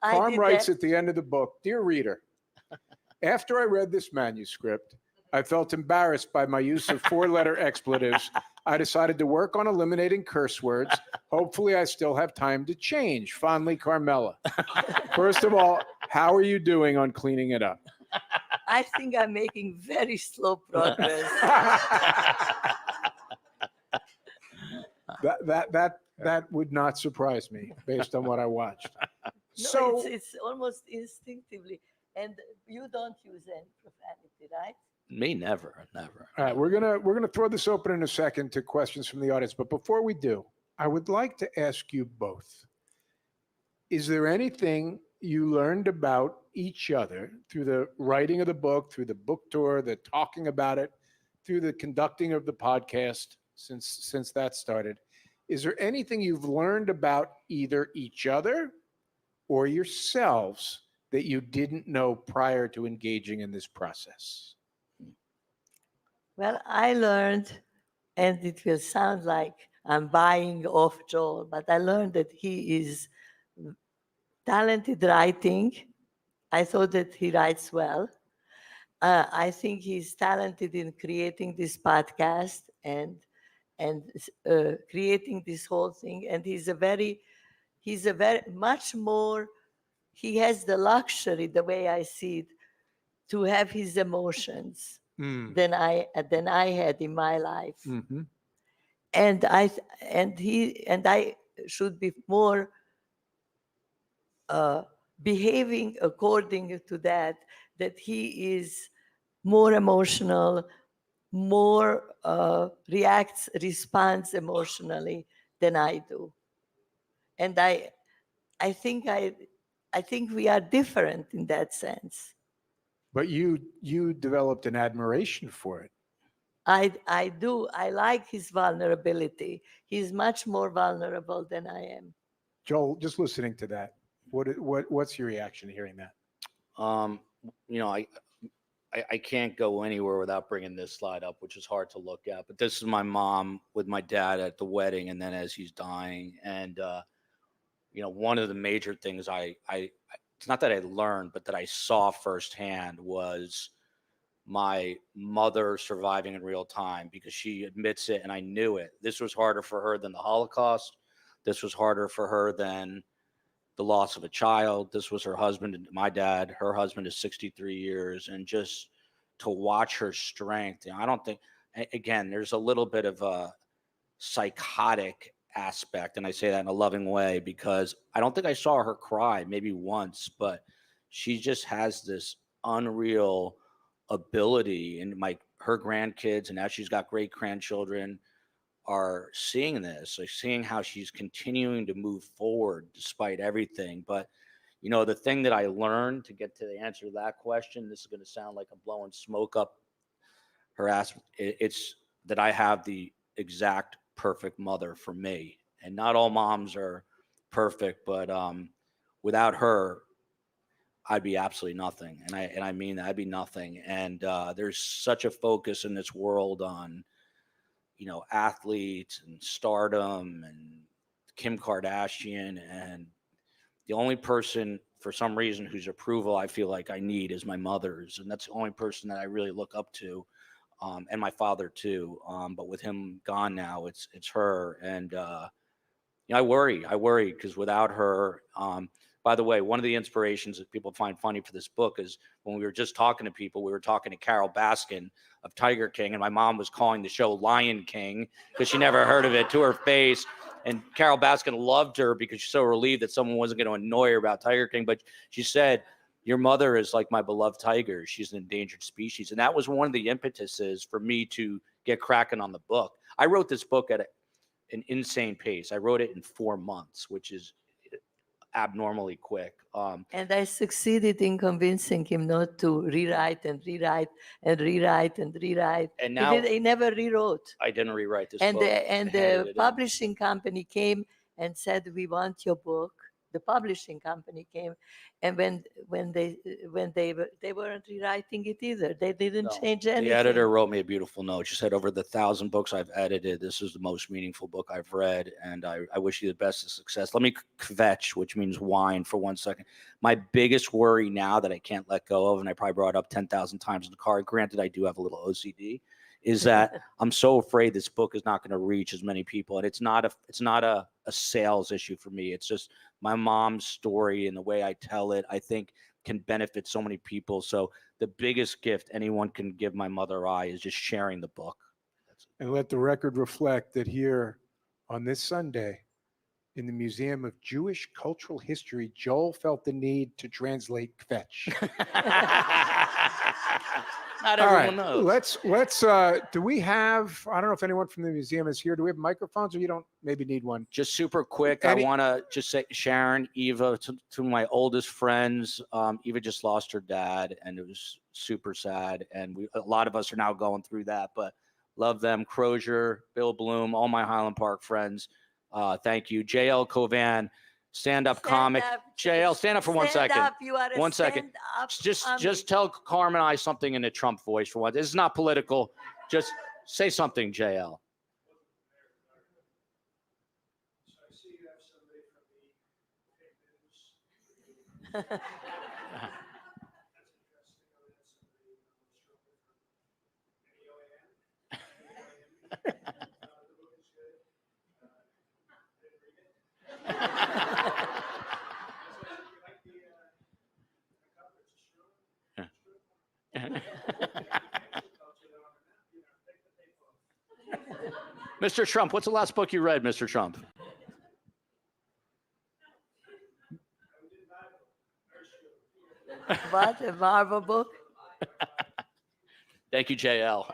I Karm did writes that. at the end of the book, "Dear reader, after I read this manuscript, I felt embarrassed by my use of four-letter expletives. I decided to work on eliminating curse words. Hopefully, I still have time to change. Fondly, Karmela." First of all, how are you doing on cleaning it up? I think I'm making very slow progress. That would not surprise me based on what I watched. No, So it's almost instinctively, and you don't use any profanity, right? Me, never. all right, we're gonna throw this open in a second to questions from the audience. But before we do, I would like to ask you both: is there anything you learned about each other through the writing of the book, through the book tour, the talking about it, through the conducting of the podcast since that started? Is there anything you've learned about either each other or yourselves that you didn't know prior to engaging in this process? Well, I learned, and it will sound like I'm buying off Joel, but I learned that he is talented writing. I thought that he writes well. I think he's talented in creating this podcast and creating this whole thing. And he's a very much more. He has the luxury, the way I see it, to have his emotions than I had in my life. Mm-hmm. And I should be more behaving according to that he is more emotional, more responds emotionally than I do. And I think we are different in that sense. But you developed an admiration for it. I do. I like his vulnerability. He's much more vulnerable than I am. Joel, just listening to that, what's your reaction to hearing that? You know, I can't go anywhere without bringing this slide up, which is hard to look at. But this is my mom with my dad at the wedding, and then as he's dying. And you know, one of the major things it's not that I learned, but that I saw firsthand was my mother surviving in real time, because she admits it, and I knew it. This was harder for her than the Holocaust. This was harder for her than the loss of a child. This was her husband, my dad. Her husband is 63 years. And just to watch her strength, I don't think, again, there's a little bit of a psychotic aspect. And I say that in a loving way, because I don't think I saw her cry, maybe once, but she just has this unreal ability. And her grandkids, and now she's got great grandchildren, are seeing this, like seeing how she's continuing to move forward despite everything. But, you know, the thing that I learned, to get to the answer to that question, this is going to sound like I'm blowing smoke up her ass. It's that I have the exact perfect mother for me. And not all moms are perfect, but without her, I'd be absolutely nothing. And I mean, I'd be nothing. And there's such a focus in this world on, you know, athletes and stardom and Kim Kardashian. And the only person, for some reason, whose approval I feel like I need is my mother's. And that's the only person that I really look up to. And my father too. But with him gone now, it's her. And, you know, I worry because without her, By the way, one of the inspirations that people find funny for this book is when we were just talking to people, we were talking to Carol Baskin of Tiger King, and my mom was calling the show Lion King because she never heard of it to her face. And Carol Baskin loved her because she's so relieved that someone wasn't going to annoy her about Tiger King. But she said, your mother is like my beloved tiger. She's an endangered species. And that was one of the impetuses for me to get cracking on the book. I wrote this book at an insane pace. I wrote it in 4 months, which is abnormally quick. And I succeeded in convincing him not to rewrite and rewrite and rewrite and rewrite. And now he never rewrote. I didn't rewrite this And book. the publishing company came and said, we want your book. The publishing company came, and when they weren't rewriting it either. They didn't change anything. The editor wrote me a beautiful note. She said, over the 1,000 books I've edited, this is the most meaningful book I've read, and I wish you the best of success. Let me kvetch, which means whine, for 1 second. My biggest worry now that I can't let go of, and I probably brought up 10,000 times in the car, granted I do have a little OCD, is that I'm so afraid this book is not going to reach as many people. And it's not a sales issue for me. It's just my mom's story and the way I tell it, I think can benefit so many people. So the biggest gift anyone can give my mother I is just sharing the book. And let the record reflect that here on this Sunday in the Museum of Jewish Cultural History, Joel felt the need to translate kvetch. Not All everyone right, knows. let's do we have, I don't know if anyone from the museum is here. Do we have microphones, or you don't maybe need one? Just super quick, Any- I want to just say, Sharon, Eva, to my oldest friends, Eva just lost her dad, and it was super sad. And a lot of us are now going through that, but love them. Crozier, Bill Bloom, all my Highland Park friends. Thank you. JL Covan, stand-up comic. JL, stand up for 1 second. Up, you are a 1 second. stand-up Just tell Karm and I something in a Trump voice for once. This is not political. Just say something, JL. Mr. Trump, what's the last book you read, Mr. Trump? What, a Marvel book? Thank you, JL.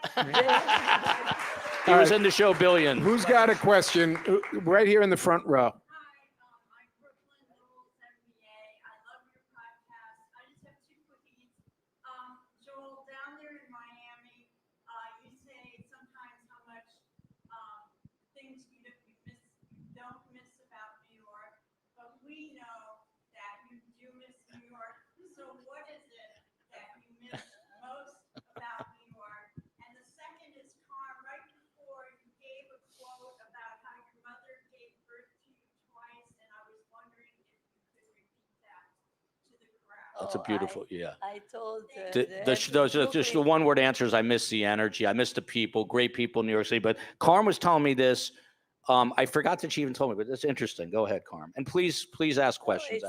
He was in the show Billion. Who's got a question? Right here in the front row. Joel, down there in Miami, you say sometimes how much things you don't miss about New York, but we know that you do miss New York. So what is it that you miss most about New York? And the second is, Karm, right before you gave a quote about how your mother gave birth to you twice, and I was wondering if you could repeat that to the crowd. That's a beautiful, yeah. I told Just the one word answer is I miss the energy. I miss the people, great people in New York City. But Karm was telling me this. I forgot that she even told me, but it's interesting. Go ahead, Karm. And please ask questions.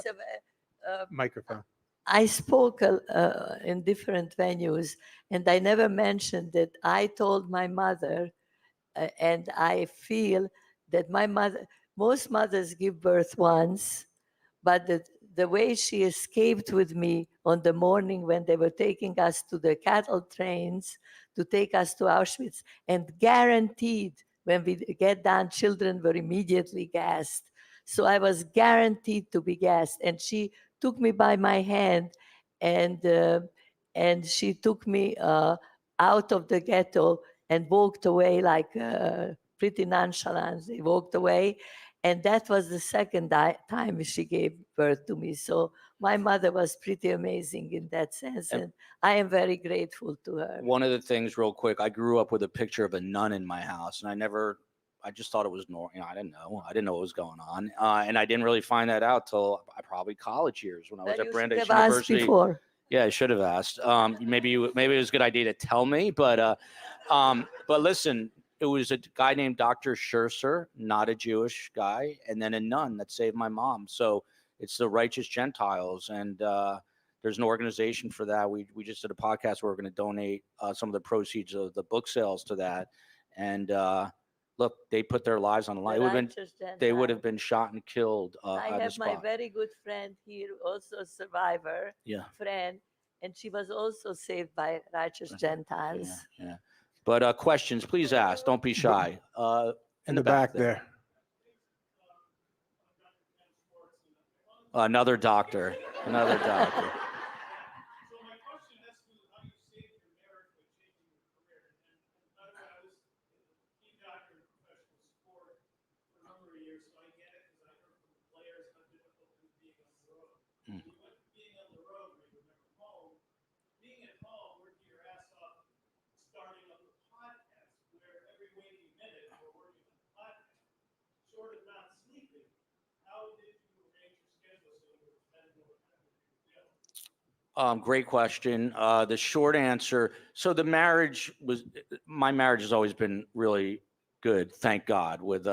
Microphone. I spoke in different venues, and I never mentioned that I told my mother, and I feel that most mothers give birth once, but the way she escaped with me on the morning when they were taking us to the cattle trains to take us to Auschwitz, and guaranteed when we get down, children were immediately gassed. So I was guaranteed to be gassed, and she took me by my hand, and she took me out of the ghetto and walked away like pretty nonchalantly, walked away. And that was the second time she gave birth to me. So my mother was pretty amazing in that sense. And I am very grateful to her. One of the things real quick, I grew up with a picture of a nun in my house, and I just thought it was normal. I didn't know what was going on. And I didn't really find that out till probably college years when I was at Brandeis University. Before. Yeah, I should have asked. Maybe it was a good idea to tell me, but listen, it was a guy named Dr. Scherzer, not a Jewish guy, and then a nun that saved my mom. So It's the righteous Gentiles, and there's an organization for that. We just did a podcast where we're going to donate some of the proceeds of the book sales to that. And look, they put their lives on the line. They would have been shot and killed I at the have my spot. very good friend here, also a survivor Yeah. friend, and she was also saved by righteous Gentiles. Yeah. But questions, please ask. Don't be shy. In the back there. Another doctor. Another doctor. So my question has to do with how you saved your marriage by changing your career. And by the way, I was a team doctor in professional sport for a number of years, so I get it because I heard from the players how difficult it is being on the road. Mm. You went from being on the road where you were never home, being at home, working your ass off, starting up a podcast where every waking minute you're working on the podcast, short of not sleeping. How did you arrange your schedule so you were spending more time with your family? Great question. The short answer. So my marriage has always been really good, thank God. With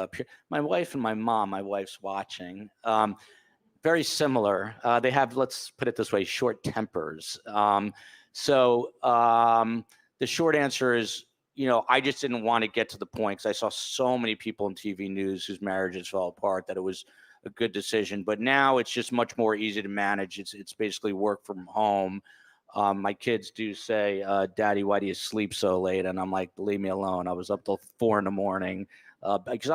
my wife and my mom, my wife's watching. Very similar. They have, let's put it this way, short tempers. So the short answer is, I just didn't want to get to the point because I saw so many people in TV news whose marriages fell apart that it was a good decision. But now it's just much more easy to manage. It's basically work from home. My kids do say, Daddy, why do you sleep so late? And I'm like, leave me alone. I was up till 4 a.m. Because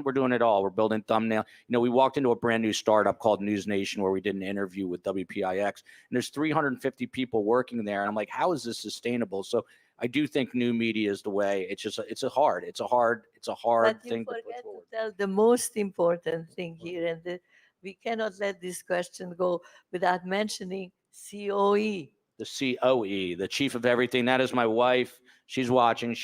we're doing it all. We're building thumbnail. We walked into a brand new startup called News Nation where we did an interview with WPIX, and there's 350 people working there. And I'm like, how is this sustainable? So I do think new media is the way. It's a hard But thing you to put forget forward. to tell the most important thing here, and we cannot let this question go without mentioning COE. The COE, the chief of everything. That is my wife. She's watching.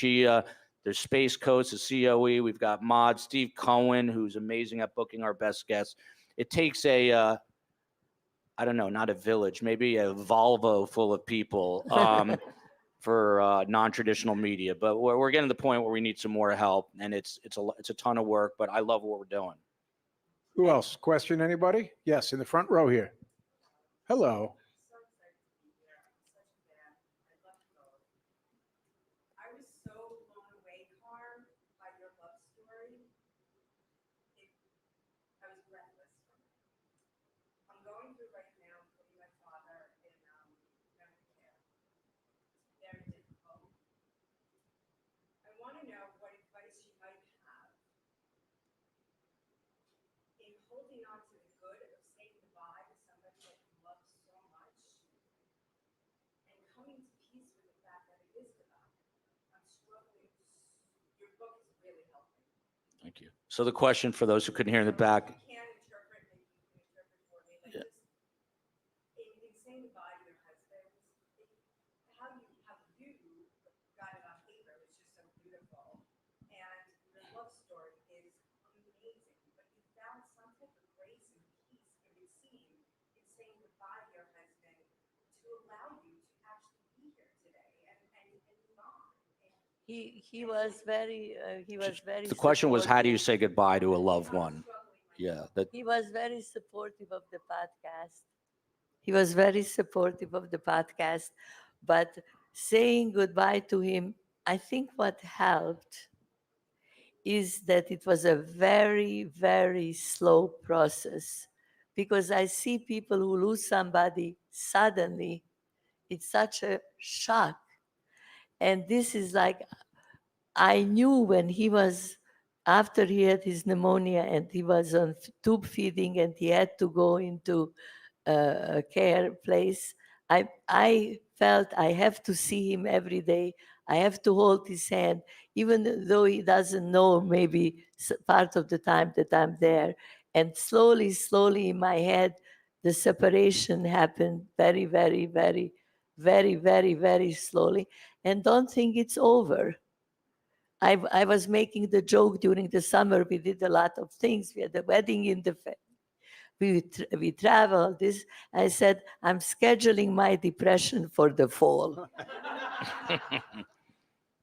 There's Space Coast, the COE. We've got Mod, Steve Cohen, who's amazing at booking our best guests. It takes I don't know, not a village, maybe a Volvo full of people for non-traditional media. But we're getting to the point where we need some more help, and it's a ton of work. But I love what we're doing. Who else? Question, anybody? Yes, in the front row here. Hello. I was so blown away, Karm, by your love story. I was breathless from it. I'm going through right now, putting my father in memory care. It's very difficult. I want to know what advice you might have in holding on to the good of saying goodbye to somebody that you love so much and coming to peace with the fact that it is goodbye. I'm struggling. Your book is really helping. Thank you. So the question for those who couldn't hear in the back. You can't interpret, maybe you can interpret for me, but Yeah. just in saying goodbye to your husband, how you got it on paper was just so beautiful. And your love story is amazing, but you found some type of grace and peace, it would seem, in saying goodbye to your husband to allow you to actually be here today and move on. He was very The question was, how do you supportive. say goodbye to a loved one? Yeah. He was very supportive of the podcast. He was very supportive of the podcast, but saying goodbye to him, I think what helped is that it was a very, very slow process, because I see people who lose somebody suddenly. It's such a shock. And this is like, I knew when after he had his pneumonia and he was on tube feeding and he had to go into a care place, I felt I have to see him every day. I have to hold his hand, even though he doesn't know maybe part of the time that I'm there. And slowly, slowly in my head, the separation happened very, very, very, very, very, very slowly. And don't think it's over. I was making the joke during the summer. We did a lot of things. We had a wedding in the we traveled. I said, I'm scheduling my depression for the fall.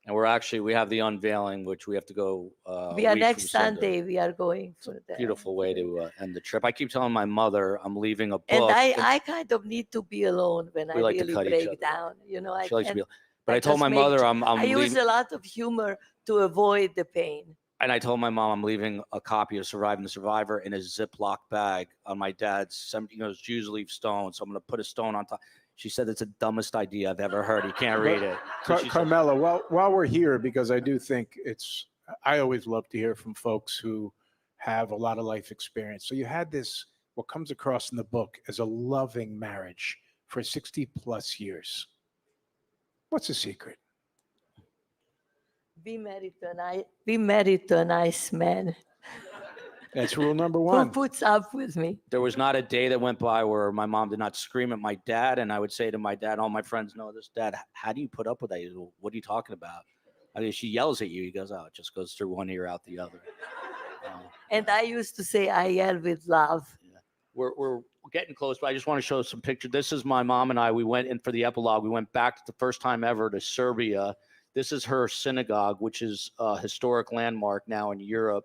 And we have the unveiling, which we have to go. We a are week next from Sunday. Sunday. We are going for that. Beautiful way to end the trip. I keep telling my mother I'm leaving a book. And I kind of need to be alone when I We like to really cut each break other. down. You know, I She likes to can't. be, but I told just my make mother I'm I use leaving, a lot of humor to avoid the pain. and I told my mom I'm leaving a copy of Surviving the Survivor in a Ziploc bag on my dad's. Jews leave stones, so I'm going to put a stone on top. She said it's the dumbest idea I've ever heard. You can't read it. So she said- Karmela, while we're here, because I do think I always love to hear from folks who have a lot of life experience. So you had this, what comes across in the book as a loving marriage for 60 plus years. What's the secret? Be married to a nice man That's rule number who one. puts up with me. There was not a day that went by where my mom did not scream at my dad, and I would say to my dad, all my friends know this, Dad, how do you put up with that? What are you talking about? I mean, she yells at you. He goes, oh, it just goes through one ear, out the other. And I used to say I yell with love. We're getting close, but I just want to show some pictures. This is my mom and I. We went in for the epilogue. We went back the first time ever to Serbia. This is her synagogue, which is a historic landmark now in Europe.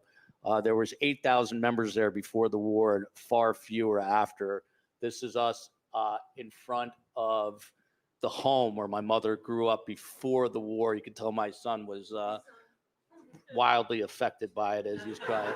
There was 8,000 members there before the war and far fewer after. This is us in front of the home where my mother grew up before the war. You can tell my son was wildly affected by it as he's crying.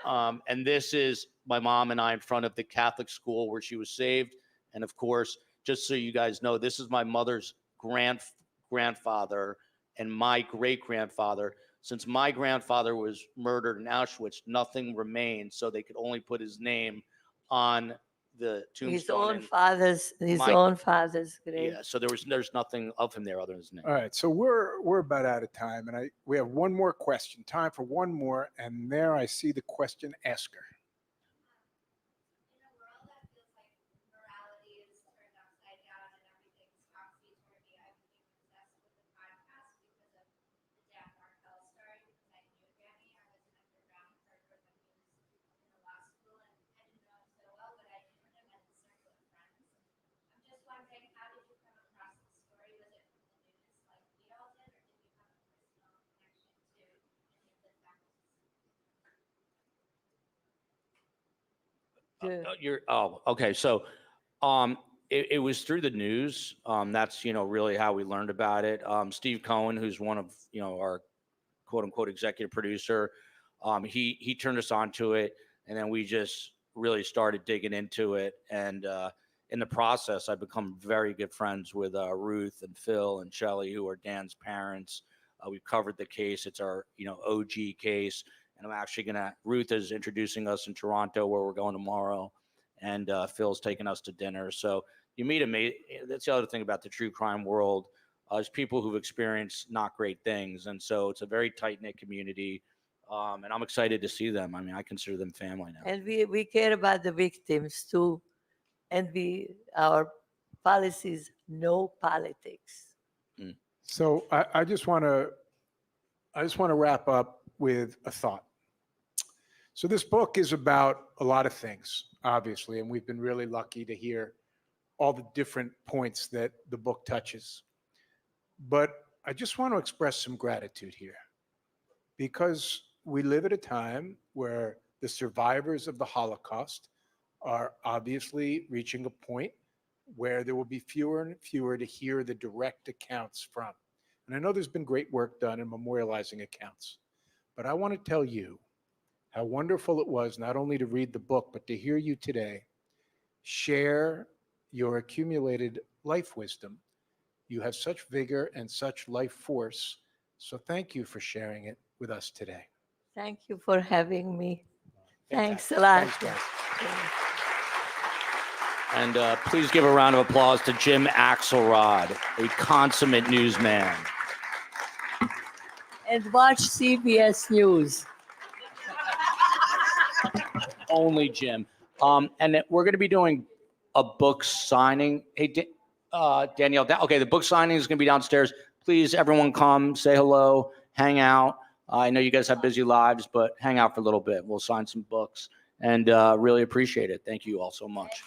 And this is my mom and I in front of the Catholic school where she was saved. And of course, just so you guys know, this is my mother's grandfather and my great-grandfather. Since my grandfather was murdered in Auschwitz, nothing remained, so they could only put his name on the tombstone. His own father's grave. Yeah, so there's nothing of him there other than his name. All right, so we're about out of time, and we have one more question. Time for one more, and there I see the question asker. In a world that feels like morality is turned upside down and everything's topsy-turvy, I became obsessed with the podcast because of the Dan Markell story, because I knew Danny. I was an underground worker when he was in the law school, and I didn't know him so well, but I knew him as a circle of friends. I'm just wondering, how did you come across the story? Was it from the news like we all did, or did you have a personal connection to any of the facts? Okay. So it was through the news. That's, really how we learned about it. Steve Cohen, who's one of, our quote unquote executive producer, he turned us on to it. And then we just really started digging into it. And in the process, I've become very good friends with Ruth and Phil and Shelley, who are Dan's parents. We've covered the case. It's our, OG case. And I'm actually Ruth is introducing us in Toronto, where we're going tomorrow. And Phil's taking us to dinner. So you meet that's the other thing about the true crime world. There's people who've experienced not great things. And so it's a very tight-knit community. And I'm excited to see them. I mean, I consider them family now. And we care about the victims too. And our policy is no politics. So I just want to wrap up with a thought. So this book is about a lot of things, obviously, and we've been really lucky to hear all the different points that the book touches. But I just want to express some gratitude here, because we live at a time where the survivors of the Holocaust are obviously reaching a point where there will be fewer and fewer to hear the direct accounts from. And I know there's been great work done in memorializing accounts, but I want to tell you how wonderful it was not only to read the book, but to hear you today share your accumulated life wisdom. You have such vigor and such life force. So thank you for sharing it with us today. Thank you for having me. Thanks Fantastic. a lot. Thanks, guys. And please give a round of applause to Jim Axelrod, a consummate newsman. And watch CBS News. Only Jim. And we're going to be doing a book signing. Hey, Danielle. Okay, the book signing is going to be downstairs. Please, everyone come, say hello, hang out. I know you guys have busy lives, but hang out for a little bit. We'll sign some books and really appreciate it. Thank you all so much.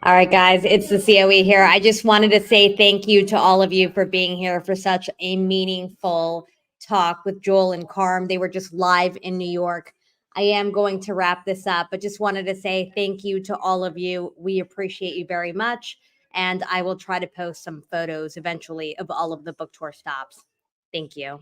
All right, guys, it's the COE here. I just wanted to say thank you to all of you for being here for such a meaningful talk with Joel and Karm. They were just live in New York. I am going to wrap this up, but just wanted to say thank you to all of you. We appreciate you very much. And I will try to post some photos eventually of all of the book tour stops. Thank you.